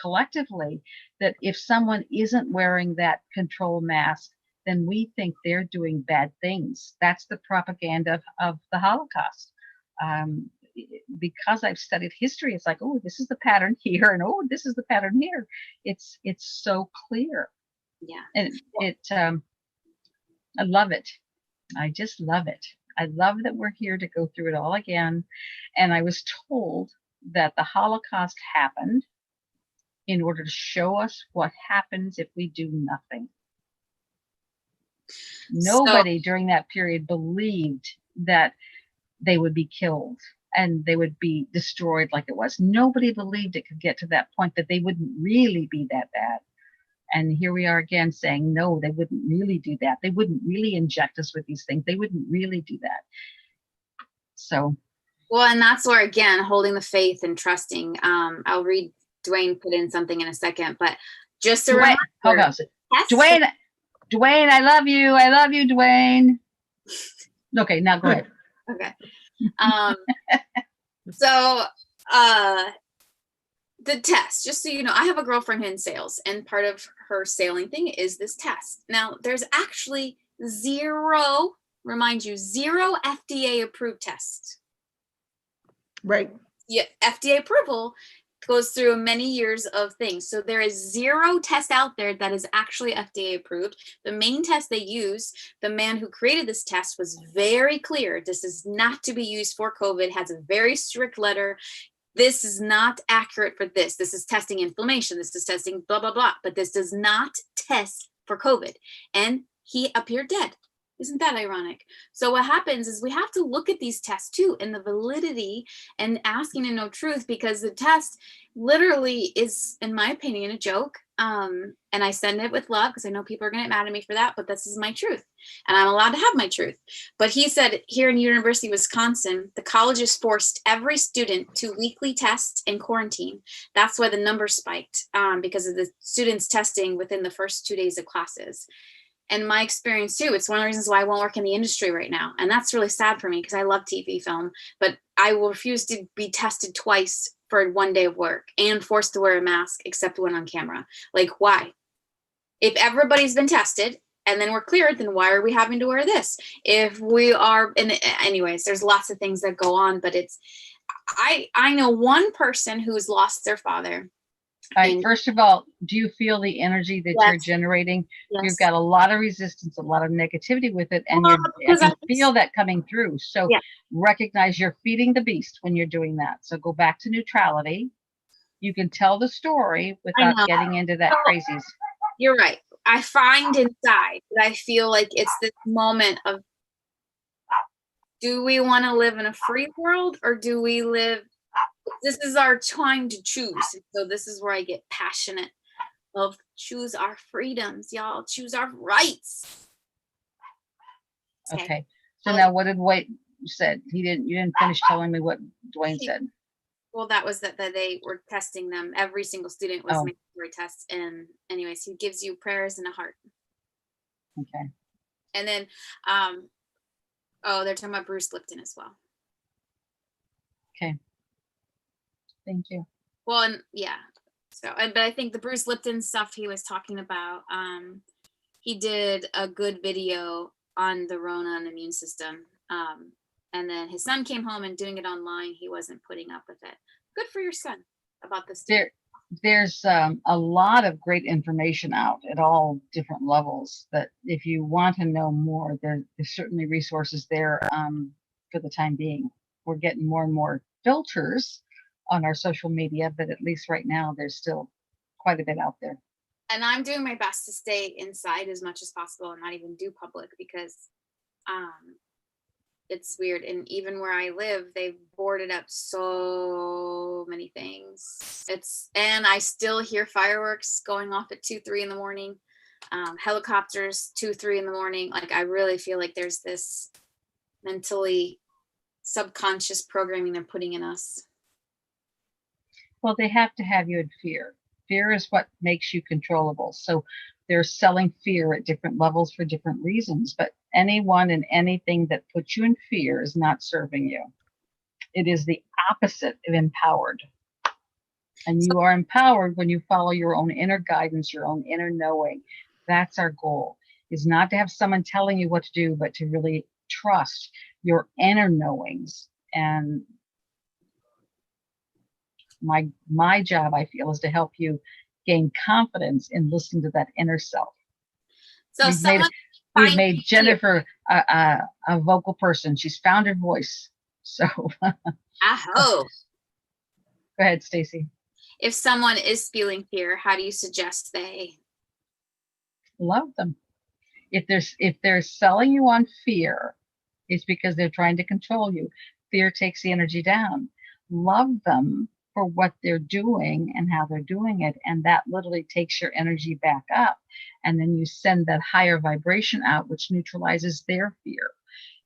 collectively, that if someone isn't wearing that control mask, then we think they're doing bad things. That's the propaganda of the Holocaust. Because I've studied history, it's like, oh, this is the pattern here, and oh, this is the pattern here. It's so clear. Yeah. And I love it. I just love it. I love that we're here to go through it all again. And I was told that the Holocaust happened in order to show us what happens if we do nothing. Nobody during that period believed that they would be killed and they would be destroyed like it was. Nobody believed it could get to that point, that they wouldn't really be that bad. And here we are again saying, no, they wouldn't really do that. They wouldn't really inject us with these things. They wouldn't really do that. So. Well, and that's where, again, holding the faith and trusting. I'll read, Dwayne put in something in a second, but just a reminder. Hold on. Dwayne, I love you. I love you, Dwayne. Okay, now go ahead. Okay. So the test, just so you know, I have a girlfriend in sales, and part of her sailing thing is this test. Now, there's actually zero FDA approved tests. Right. Yeah, FDA approval goes through many years of things. So there is zero test out there that is actually FDA approved. The main test they use, the man who created this test was very clear. This is not to be used for COVID, has a very strict letter. This is not accurate for this. This is testing inflammation. This is testing blah, blah, blah. But this does not test for COVID. And he appeared dead. Isn't that ironic? So what happens is we have to look at these tests too, and the validity and asking to know truth, because the test literally is, in my opinion, a joke. And I send it with love because I know people are going to get mad at me for that, but this is my truth and I'm allowed to have my truth. But he said here in University of Wisconsin, the colleges forced every student to weekly test and quarantine. That's why the numbers spiked, because of the students testing within the first 2 days of classes. And my experience too, it's one of the reasons why I won't work in the industry right now. And that's really sad for me because I love TV film, but I will refuse to be tested twice for 1 day of work and forced to wear a mask except when on camera. Like, why? If everybody's been tested and then we're cleared, then why are we having to wear this? If we are, and anyways, there's lots of things that go on, but it's, I know one person who's lost their father. All right, first of all, do you feel the energy that you're generating? Yes. You've got a lot of resistance, a lot of negativity with it, and I can feel that coming through. So recognize you're feeding the beast when you're doing that. So go back to neutrality. You can tell the story without getting into that crazies. You're right. I find inside that I feel like it's this moment of, do we want to live in a free world or do we live, this is our time to choose. So this is where I get passionate of choose our freedoms, y'all, choose our rights. Okay. So now what did Wade said? You didn't finish telling me what Dwayne said. Well, that was that they were testing them. Every single student was mandatory tests. And anyways, he gives you prayers and a heart. Okay. And then, they're talking about Bruce Lipton as well. Okay. Thank you. Well, and yeah. So, but I think the Bruce Lipton stuff he was talking about, he did a good video on the Rona and immune system. And then his son came home and doing it online, he wasn't putting up with it. Good for your son about this. There's a lot of great information out at all different levels that if you want to know more, there's certainly resources there for the time being. We're getting more and more filters on our social media, but at least right now there's still quite a bit out there. And I'm doing my best to stay inside as much as possible and not even do public because it's weird. And even where I live, they've boarded up so many things. And I still hear fireworks going off at 2-3 in the morning, helicopters 2-3 in the morning. Like, I really feel like there's this mentally subconscious programming they're putting in us. Well, they have to have you in fear. Fear is what makes you controllable. So they're selling fear at different levels for different reasons, but anyone and anything that puts you in fear is not serving you. It is the opposite of empowered. And you are empowered when you follow your own inner guidance, your own inner knowing. That's our goal, is not to have someone telling you what to do, but to really trust your inner knowings. And my job, I feel, is to help you gain confidence in listening to that inner self. So we've made Jennifer a vocal person. She's found her voice. So I hope. Go ahead, Stacy. If someone is feeling fear, how do you suggest they? Love them. If they're selling you on fear, it's because they're trying to control you. Fear takes the energy down. Love them for what they're doing and how they're doing it, and that literally takes your energy back up. And then you send that higher vibration out, which neutralizes their fear.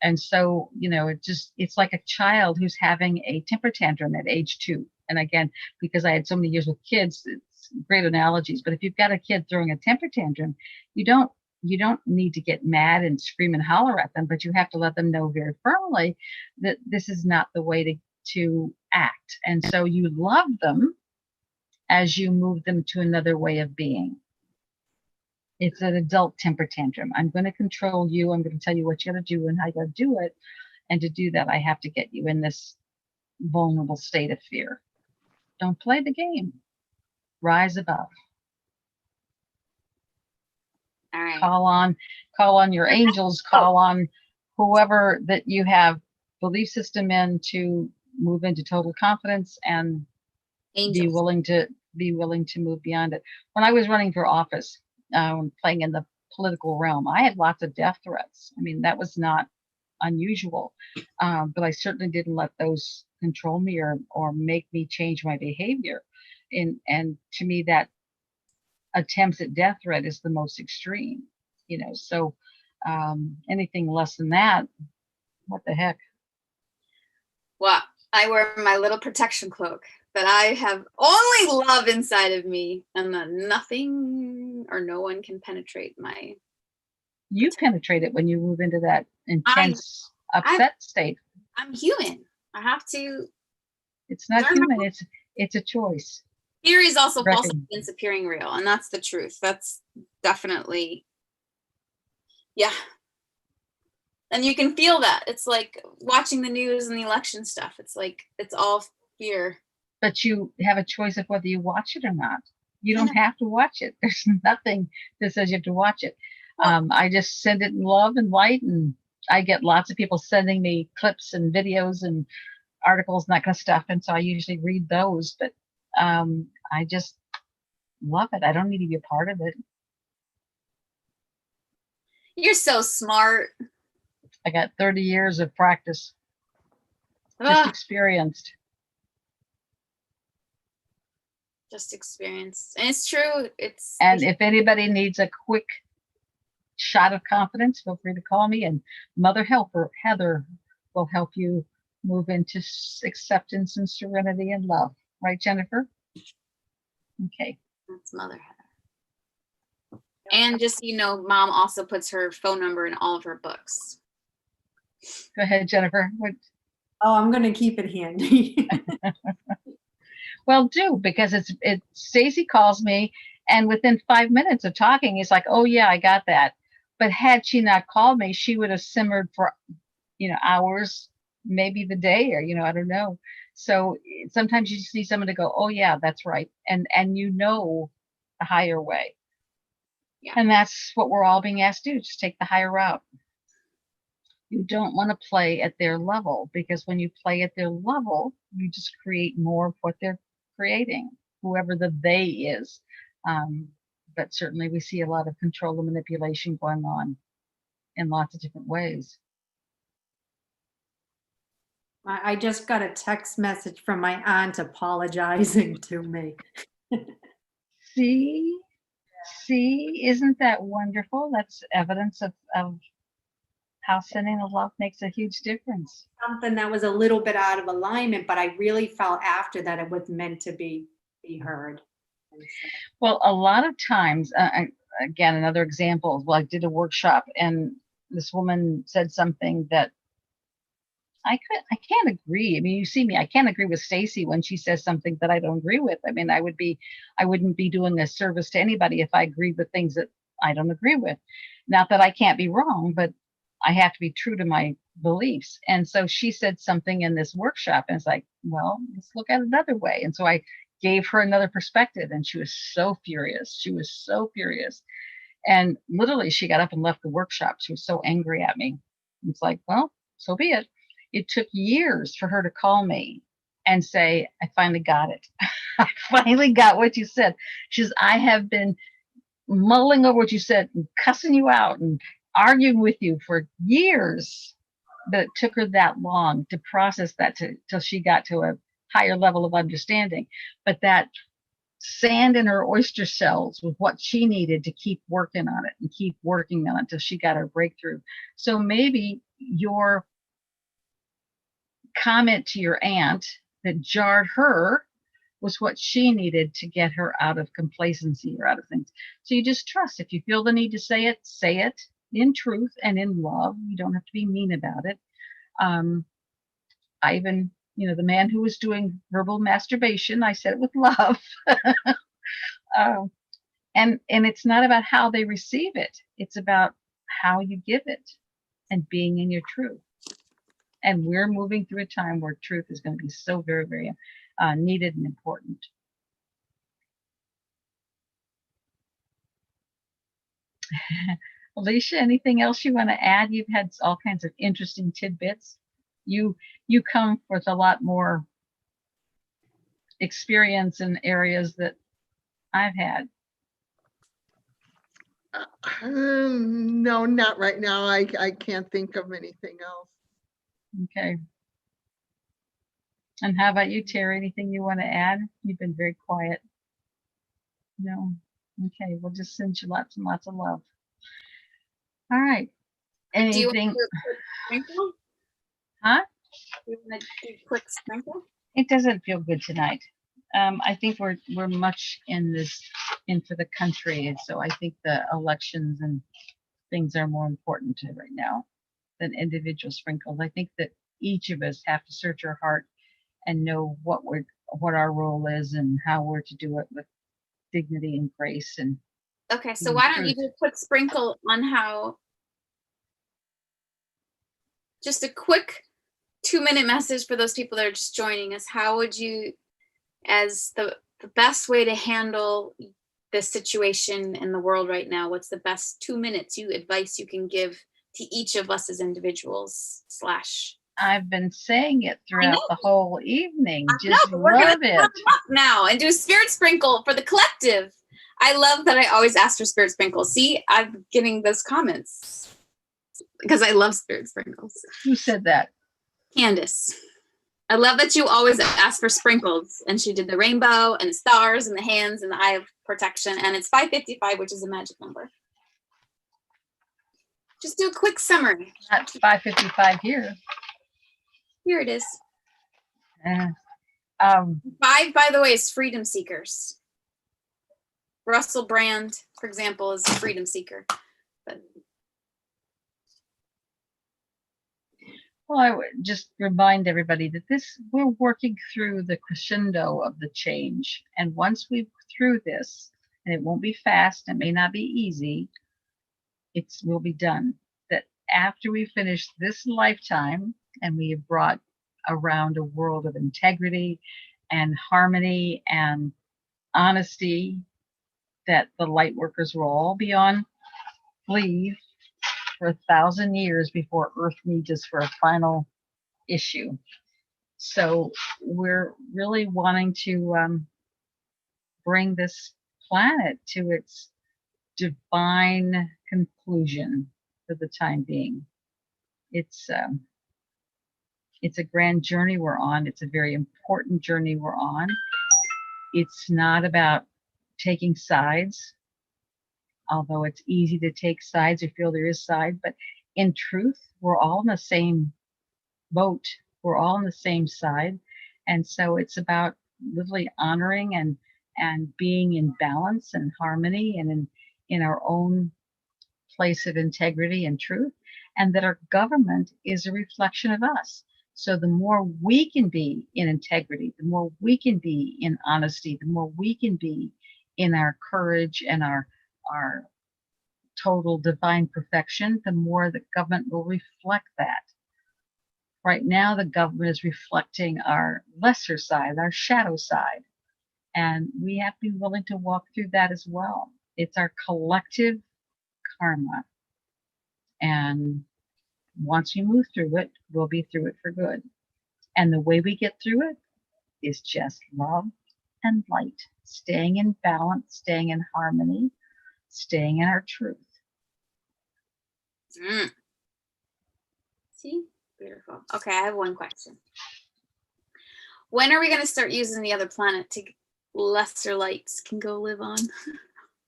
And so, it's like a child who's having a temper tantrum at age 2. And again, because I had so many years with kids, it's great analogies. But if you've got a kid throwing a temper tantrum, you don't need to get mad and scream and holler at them, but you have to let them know very firmly that this is not the way to act. And so you love them as you move them to another way of being. It's an adult temper tantrum. I'm going to control you. I'm going to tell you what you got to do and how you got to do it. And to do that, I have to get you in this vulnerable state of fear. Don't play the game. Rise above. All right. Call on your angels, call on whoever that you have belief system in to move into total confidence and be Angels. willing to move beyond it. When I was running for office, playing in the political realm, I had lots of death threats. I mean, that was not unusual, but I certainly didn't let those control me or make me change my behavior. And to me, that attempts at death threat is the most extreme, so anything less than that, what the heck. Well, I wear my little protection cloak that I have only love inside of me, and that nothing or no one can penetrate my. You penetrate it when you move into that intense upset state. I'm human. I have to. It's not learn human. It's a choice. Fear is also false Recognize. evidence appearing real, and that's the truth. That's definitely, yeah. And you can feel that. It's like watching the news and the election stuff. It's like it's all fear. But you have a choice of whether you watch it or not. You don't have to watch it. There's nothing that says you have to watch it. I just send it in love and light, and I get lots of people sending me clips and videos and articles and that kind of stuff. And so I usually read those, but I just love it. I don't need to be a part of it. You're so smart. I got 30 years of practice, just experienced. Just experienced. And it's true. And if anybody needs a quick shot of confidence, feel free to call me, and Mother Helper, Heather, will help you move into acceptance and serenity and love. Right, Jennifer? Okay. That's Mother Heather. And just so Mom also puts her phone number in all of her books. Go ahead, Jennifer. Oh, I'm going to keep it handy. Well, do, because Stacy calls me, and within 5 minutes of talking, it's like, oh yeah, I got that. But had she not called me, she would have simmered for, hours, maybe the day, or, I don't know. So sometimes you just need someone to go, oh yeah, that's right. And the higher way. Yeah. And that's what we're all being asked to do, just take the higher route. You don't want to play at their level, because when you play at their level, you just create more of what they're creating, whoever the they is. But certainly we see a lot of control and manipulation going on in lots of different ways. I just got a text message from my aunt apologizing to me. See, isn't that wonderful? That's evidence of how sending the love makes a huge difference. Something that was a little bit out of alignment, but I really felt after that it was meant to be heard. Well, a lot of times, again, another example, well, I did a workshop and this woman said something that I can't agree. I mean, you see me, I can't agree with Stacy when she says something that I don't agree with. I mean, I wouldn't be doing a service to anybody if I agreed with things that I don't agree with. Not that I can't be wrong, but I have to be true to my beliefs. And so she said something in this workshop, and it's like, well, let's look at it another way. And so I gave her another perspective, and she was so furious. She was so furious. And literally she got up and left the workshop. She was so angry at me. It's like, well, so be it. It took years for her to call me and say, I finally got it. I finally got what you said. She says, I have been mulling over what you said and cussing you out and arguing with you for years. But it took her that long to process that till she got to a higher level of understanding. But that sand in her oyster shells was what she needed to keep working on it and keep working on it until she got her breakthrough. So maybe your comment to your aunt that jarred her was what she needed to get her out of complacency or out of things. So you just trust. If you feel the need to say it in truth and in love. You don't have to be mean about it. I even, the man who was doing verbal masturbation, I said it with love. And it's not about how they receive it. It's about how you give it and being in your truth. And we're moving through a time where truth is going to be so very, very needed and important. Alicia, anything else you want to add? You've had all kinds of interesting tidbits. You come with a lot more experience in areas that I've had. No, not right now. I can't think of anything else. Okay. And how about you, Terry? Anything you want to add? You've been very quiet. No. Okay, we'll just send you lots and lots of love. All right. Do you Anything? want to do a quick sprinkle? Huh? You want to do a quick sprinkle? It doesn't feel good tonight. I think we're much in for the country, and so I think the elections and things are more important right now than individual sprinkles. I think that each of us have to search our heart and know what our role is and how we're to do it with dignity and grace. And okay, so why don't you do a quick sprinkle on how? Just a quick 2-minute message for those people that are just joining us. How would you, as the best way to handle this situation in the world right now, what's the best 2 minutes advice you can give to each of us as individuals / I've been saying it throughout the whole evening. Just we're gonna love it. now and do a spirit sprinkle for the collective. I love that I always ask for spirit sprinkles. See, I'm getting those comments because I love spirit sprinkles. Who said that? Candace. I love that you always ask for sprinkles, and she did the rainbow and the stars and the hands and the eye of protection, and it's 555, which is a magic number. Just do a quick summary. Not 555 here. Here it is. 5, by the way, is freedom seekers. Russell Brand, for example, is a freedom seeker. But well, I would just remind everybody that we're working through the crescendo of the change. And once we're through this, and it won't be fast, it may not be easy, it will be done. That after we finish this lifetime and we have brought around a world of integrity and harmony and honesty, that the light workers will all be on leave for 1,000 years before Earth needs us for a final issue. So we're really wanting to bring this planet to its divine conclusion for the time being. It's a grand journey we're on. It's a very important journey we're on. It's not about taking sides, although it's easy to take sides or feel there is side, but in truth, we're all in the same boat. We're all on the same side. And so it's about literally honoring and being in balance and harmony and in our own place of integrity and truth, and that our government is a reflection of us. So the more we can be in integrity, the more we can be in honesty, the more we can be in our courage and our total divine perfection, the more the government will reflect that. Right now, the government is reflecting our lesser side, our shadow side. And we have to be willing to walk through that as well. It's our collective karma. And once we move through it, we'll be through it for good. And the way we get through it is just love and light, staying in balance, staying in harmony, staying in our truth. Mm. See? Beautiful. Okay, I have one question. When are we going to start using the other planet to lesser lights can go live on?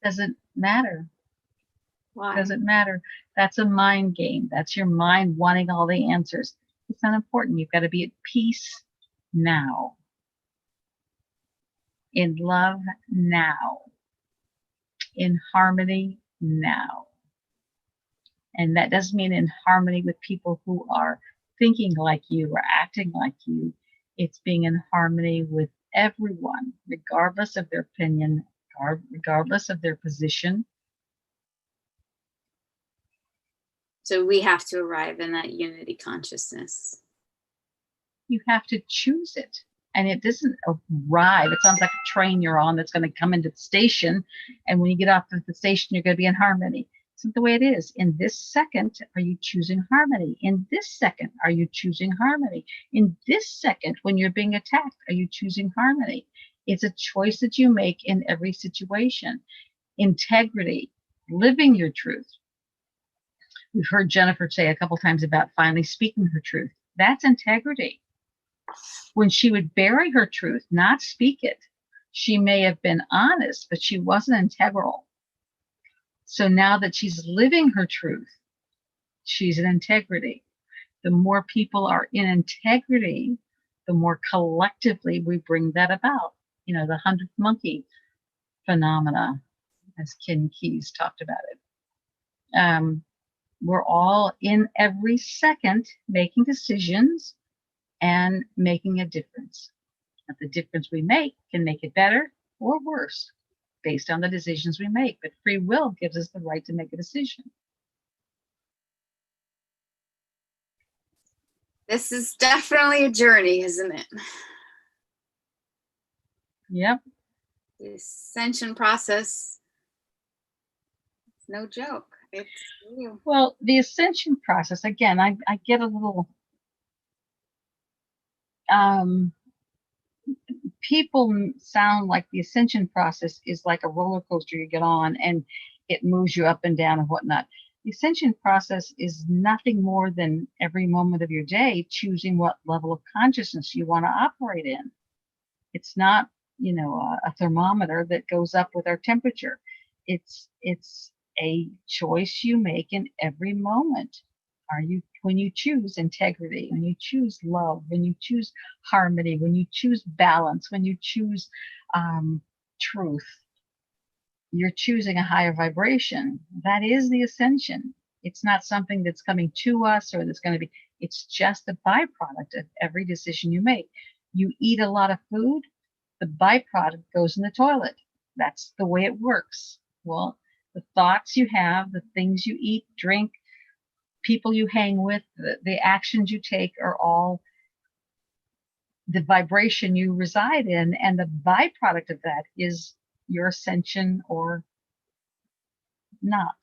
Doesn't matter. Why? Doesn't matter. That's a mind game. That's your mind wanting all the answers. It's not important. You've got to be at peace now, in love now, in harmony now. And that doesn't mean in harmony with people who are thinking like you or acting like you. It's being in harmony with everyone, regardless of their opinion, regardless of their position. So we have to arrive in that unity consciousness. You have to choose it. And it doesn't arrive. It sounds like a train you're on that's going to come into the station. And when you get off of the station, you're going to be in harmony. It's not the way it is. In this second, are you choosing harmony? In this second, are you choosing harmony? In this second, when you're being attacked, are you choosing harmony? It's a choice that you make in every situation. Integrity, living your truth. We've heard Jennifer say a couple times about finally speaking her truth. That's integrity. When she would bury her truth, not speak it, she may have been honest, but she wasn't integral. So now that she's living her truth, she's in integrity. The more people are in integrity, the more collectively we bring that about. You know, the 100th monkey phenomena, as Ken Keyes talked about it. We're all in every second making decisions and making a difference. But the difference we make can make it better or worse based on the decisions we make. But free will gives us the right to make a decision. This is definitely a journey, isn't it? Yep. The ascension process, it's no joke. It's real. Well, the ascension process, again, I get a little, people sound like the ascension process is like a roller coaster you get on and it moves you up and down and whatnot. The ascension process is nothing more than every moment of your day choosing what level of consciousness you want to operate in. It's not, you know, a thermometer that goes up with our temperature. It's a choice you make in every moment. When you choose integrity, when you choose love, when you choose harmony, when you choose balance, when you choose truth, you're choosing a higher vibration. That is the ascension. It's not something that's coming to us or that's going to be, it's just a byproduct of every decision you make. You eat a lot of food, the byproduct goes in the toilet. That's the way it works. Well, the thoughts you have, the things you eat, drink, people you hang with, the actions you take are all the vibration you reside in. And the byproduct of that is your ascension or not.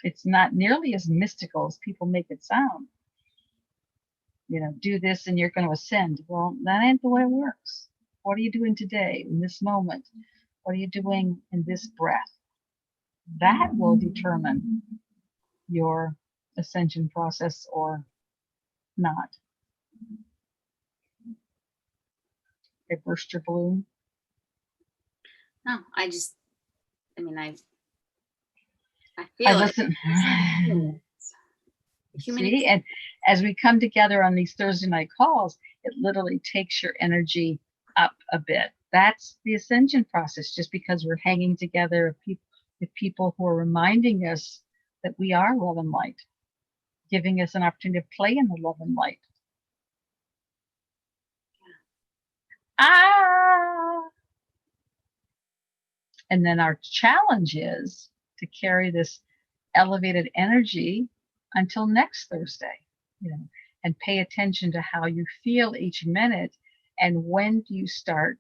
It's not nearly as mystical as people make it sound. You know, do this and you're going to ascend. Well, that ain't the way it works. What are you doing today, in this moment? What are you doing in this breath? That will determine your ascension process or not. I burst your balloon. No, I feel I it. listen. Human See, and as we come together on these Thursday night calls, it literally takes your energy up a bit. That's the ascension process, just because we're hanging together with people who are reminding us that we are love and light, giving us an opportunity to play in the love and light. And then our challenge is to carry this elevated energy until next Thursday, you know, and pay attention to how you feel each minute and when do you start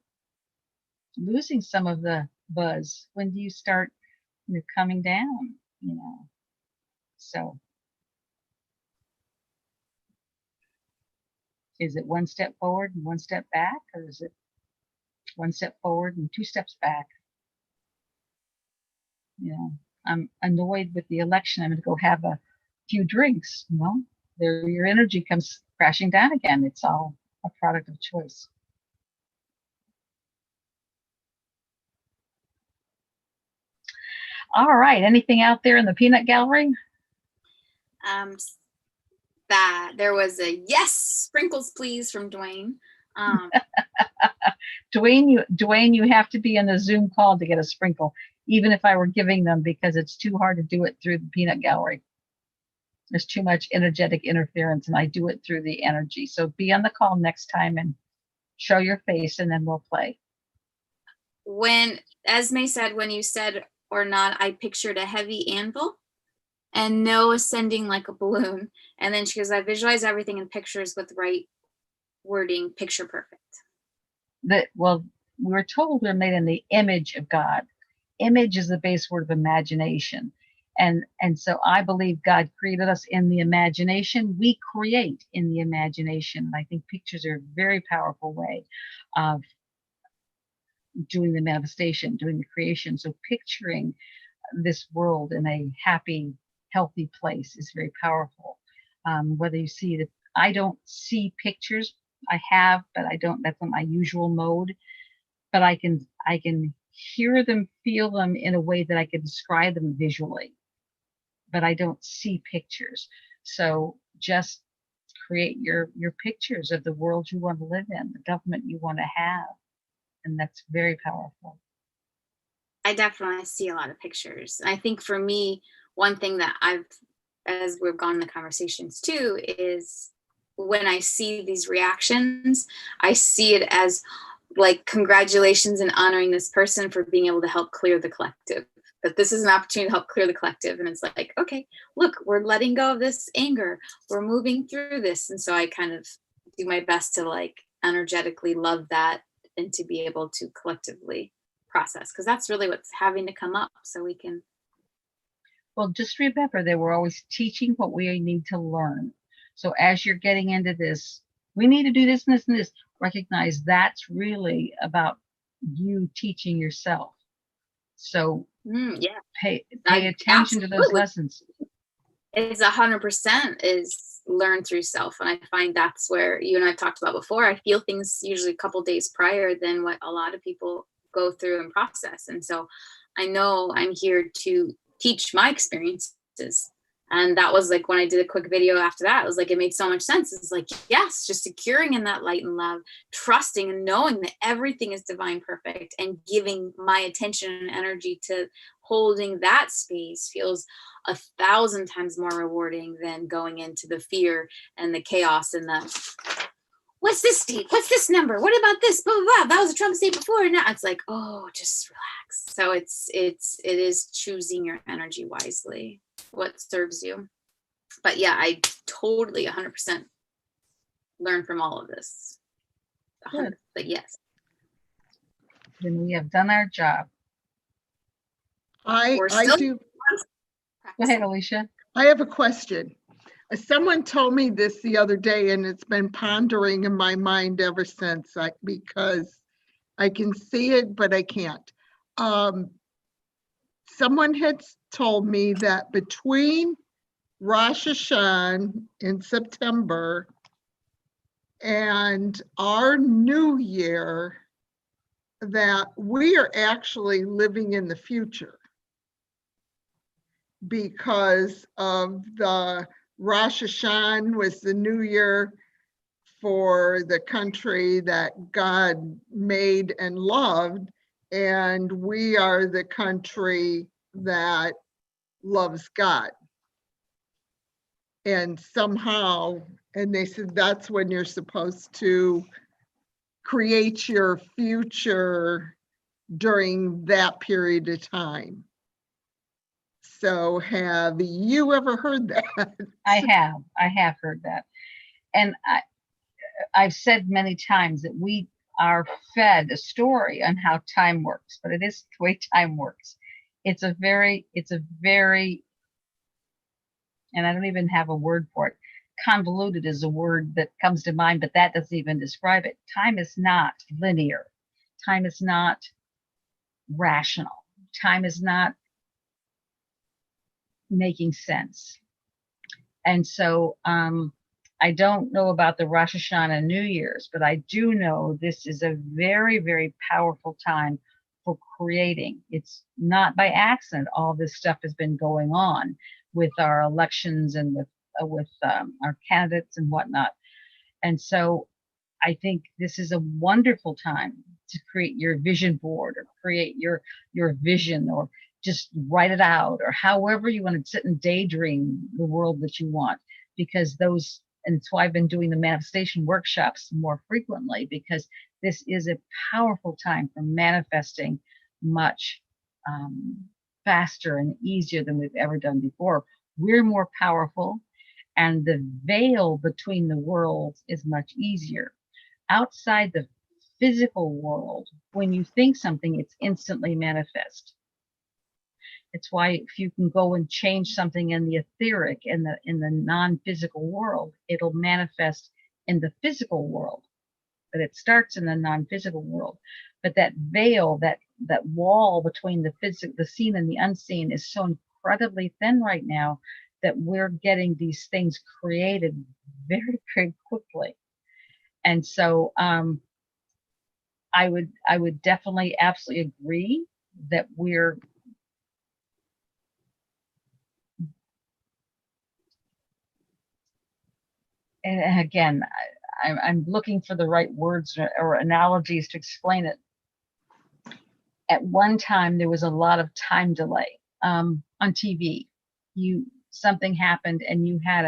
losing some of the buzz? When do you start, you know, coming down, you know? So Is it one step forward and one step back, or is it one step forward and two steps back? You know, I'm annoyed with the election. I'm going to go have a few drinks. You know, there your energy comes crashing down again. It's all a product of choice. All right. Anything out there in the peanut gallery? That there was a yes, sprinkles please from Dwayne. Dwayne, you have to be in a Zoom call to get a sprinkle, even if I were giving them, because it's too hard to do it through the peanut gallery. There's too much energetic interference, and I do it through the energy. So be on the call next time and show your face, and then we'll play. When Esme said, when you said or not, I pictured a heavy anvil and no ascending like a balloon. And then she goes, I visualize everything in pictures with the right wording, picture perfect. Well, we were told we're made in the image of God. Image is the base word of imagination. And so I believe God created us in the imagination. We create in the imagination. I think pictures are a very powerful way of doing the manifestation, doing the creation. So picturing this world in a happy, healthy place is very powerful. Whether you see it, I don't see pictures. I have, but I don't, that's not my usual mode. But I can hear them, feel them in a way that I can describe them visually. But I don't see pictures. So just create your pictures of the world you want to live in, the government you want to have. And that's very powerful. I definitely see a lot of pictures. I think for me, one thing that as we've gone in the conversations too, is when I see these reactions, I see it as like congratulations and honoring this person for being able to help clear the collective. That this is an opportunity to help clear the collective. And it's like, okay, look, we're letting go of this anger. We're moving through this. And so I kind of do my best to like energetically love that and to be able to collectively process, because that's really what's having to come up so we can. Well, just remember that we're always teaching what we need to learn. So as you're getting into this, we need to do this and this and this, recognize that's really about you teaching yourself. So Yeah, pay attention to those lessons. It's 100% is learn through self. And I find that's where you and I talked about before. I feel things usually a couple days prior than what a lot of people go through and process. And so I know I'm here to teach my experiences. And that was like when I did a quick video after that, it was like, it made so much sense. It's like, yes, just securing in that light and love, trusting and knowing that everything is divine perfect, and giving my attention and energy to holding that space feels 1,000 times more rewarding than going into the fear and the chaos and the, what's this date? What's this number? What about this? Blah, blah, blah. That was a Trump state before. And now it's like, oh, just relax. So it is choosing your energy wisely, what serves you. But yeah, I totally 100% learn from all of this. But yes. Then we have done our job. I do. Go ahead, Alicia. I have a question. Someone told me this the other day, and it's been pondering in my mind ever since, because I can see it, but I can't. Someone had told me that between Rosh Hashanah in September and our new year, that we are actually living in the future because of the Rosh Hashanah was the new year for the country that God made and loved, and we are the country that loves God. And somehow, and they said that's when you're supposed to create your future during that period of time. So have you ever heard that? I have heard that. And I've said many times that we are fed a story on how time works, but it is the way time works. It's a very, and I don't even have a word for it. convoluted is a word that comes to mind, but that doesn't even describe it. Time is not linear. Time is not rational. Time is not making sense. And so I don't know about the Rosh Hashanah New Year's, but I do know this is a very, very powerful time for creating. It's not by accident all this stuff has been going on with our elections and with our candidates and whatnot. And so I think this is a wonderful time to create your vision board or create your vision, or just write it out, or however you want to sit and daydream the world that you want, because those, and it's why I've been doing the manifestation workshops more frequently, because this is a powerful time for manifesting much faster and easier than we've ever done before. We're more powerful, and the veil between the worlds is much easier. Outside the physical world, when you think something, it's instantly manifest. It's why if you can go and change something in the etheric, in the non-physical world, it'll manifest in the physical world. But it starts in the non-physical world. But that veil, that wall between the seen and the unseen, is so incredibly thin right now that we're getting these things created very, very quickly. And so I would definitely absolutely agree that we're and again, I'm looking for the right words or analogies to explain it. At one time, there was a lot of time delay on TV. Something happened and you had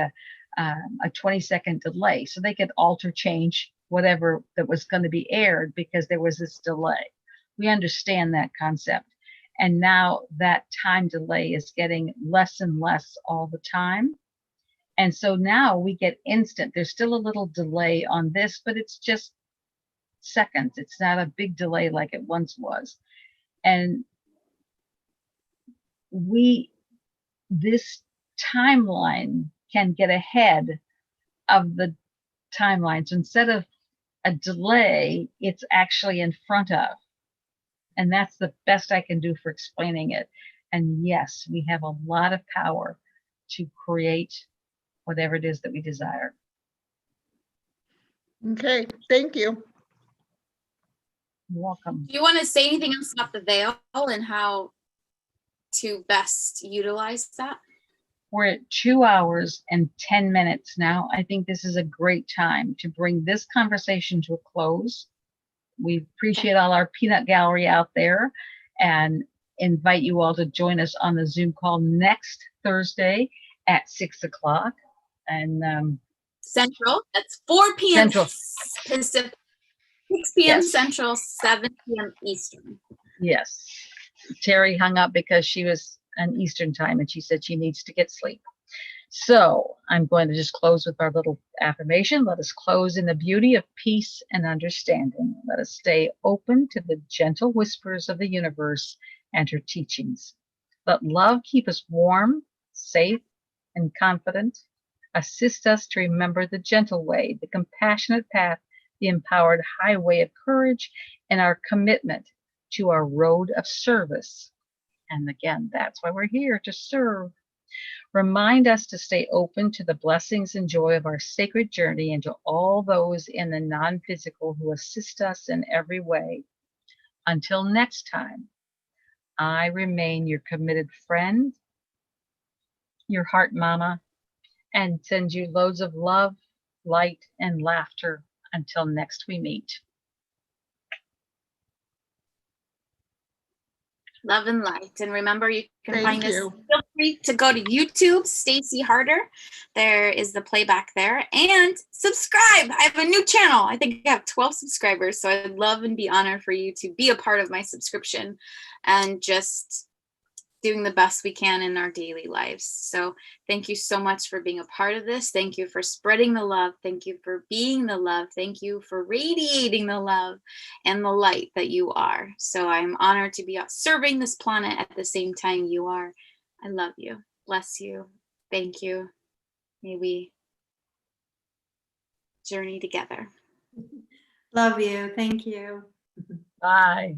a 20-second delay, so they could alter, change whatever that was going to be aired because there was this delay. We understand that concept. And now that time delay is getting less and less all the time. And so now we get instant. There's still a little delay on this, but it's just seconds. It's not a big delay like it once was. And this timeline can get ahead of the timelines. Instead of a delay, it's actually in front of. And that's the best I can do for explaining it. And yes, we have a lot of power to create whatever it is that we desire. Okay, thank you. You're welcome. Do you want to say anything else about the veil and how to best utilize that? We're at 2 hours and 10 minutes now. I think this is a great time to bring this conversation to a close. We appreciate all our peanut gallery out there and invite you all to join us on the Zoom call next Thursday at 6 o'clock. And Central, that's 4 p.m. Central. Pacific, 6 p.m. Yes. Central, 7 p.m. Eastern. Yes. Terry hung up because she was on Eastern time and she said she needs to get sleep. So I'm going to just close with our little affirmation. Let us close in the beauty of peace and understanding. Let us stay open to the gentle whispers of the universe and her teachings. Let love keep us warm, safe, and confident. Assist us to remember the gentle way, the compassionate path, the empowered highway of courage, and our commitment to our road of service. And again, that's why we're here, to serve. Remind us to stay open to the blessings and joy of our sacred journey and to all those in the non-physical who assist us in every way. Until next time, I remain your committed friend, your heart mama, and send you loads of love, light, and laughter until next we meet. Love and light. And remember, you can Thank find you. us. Feel free to go to YouTube, Stacey Harder. There is the playback there. And subscribe. I have a new channel. I think I have 12 subscribers. So I'd love and be honored for you to be a part of my subscription and just doing the best we can in our daily lives. So thank you so much for being a part of this. Thank you for spreading the love. Thank you for being the love. Thank you for radiating the love and the light that you are. So I'm honored to be out serving this planet at the same time you are. I love you. Bless you. Thank you. May we journey together. Love you. Thank you. Bye.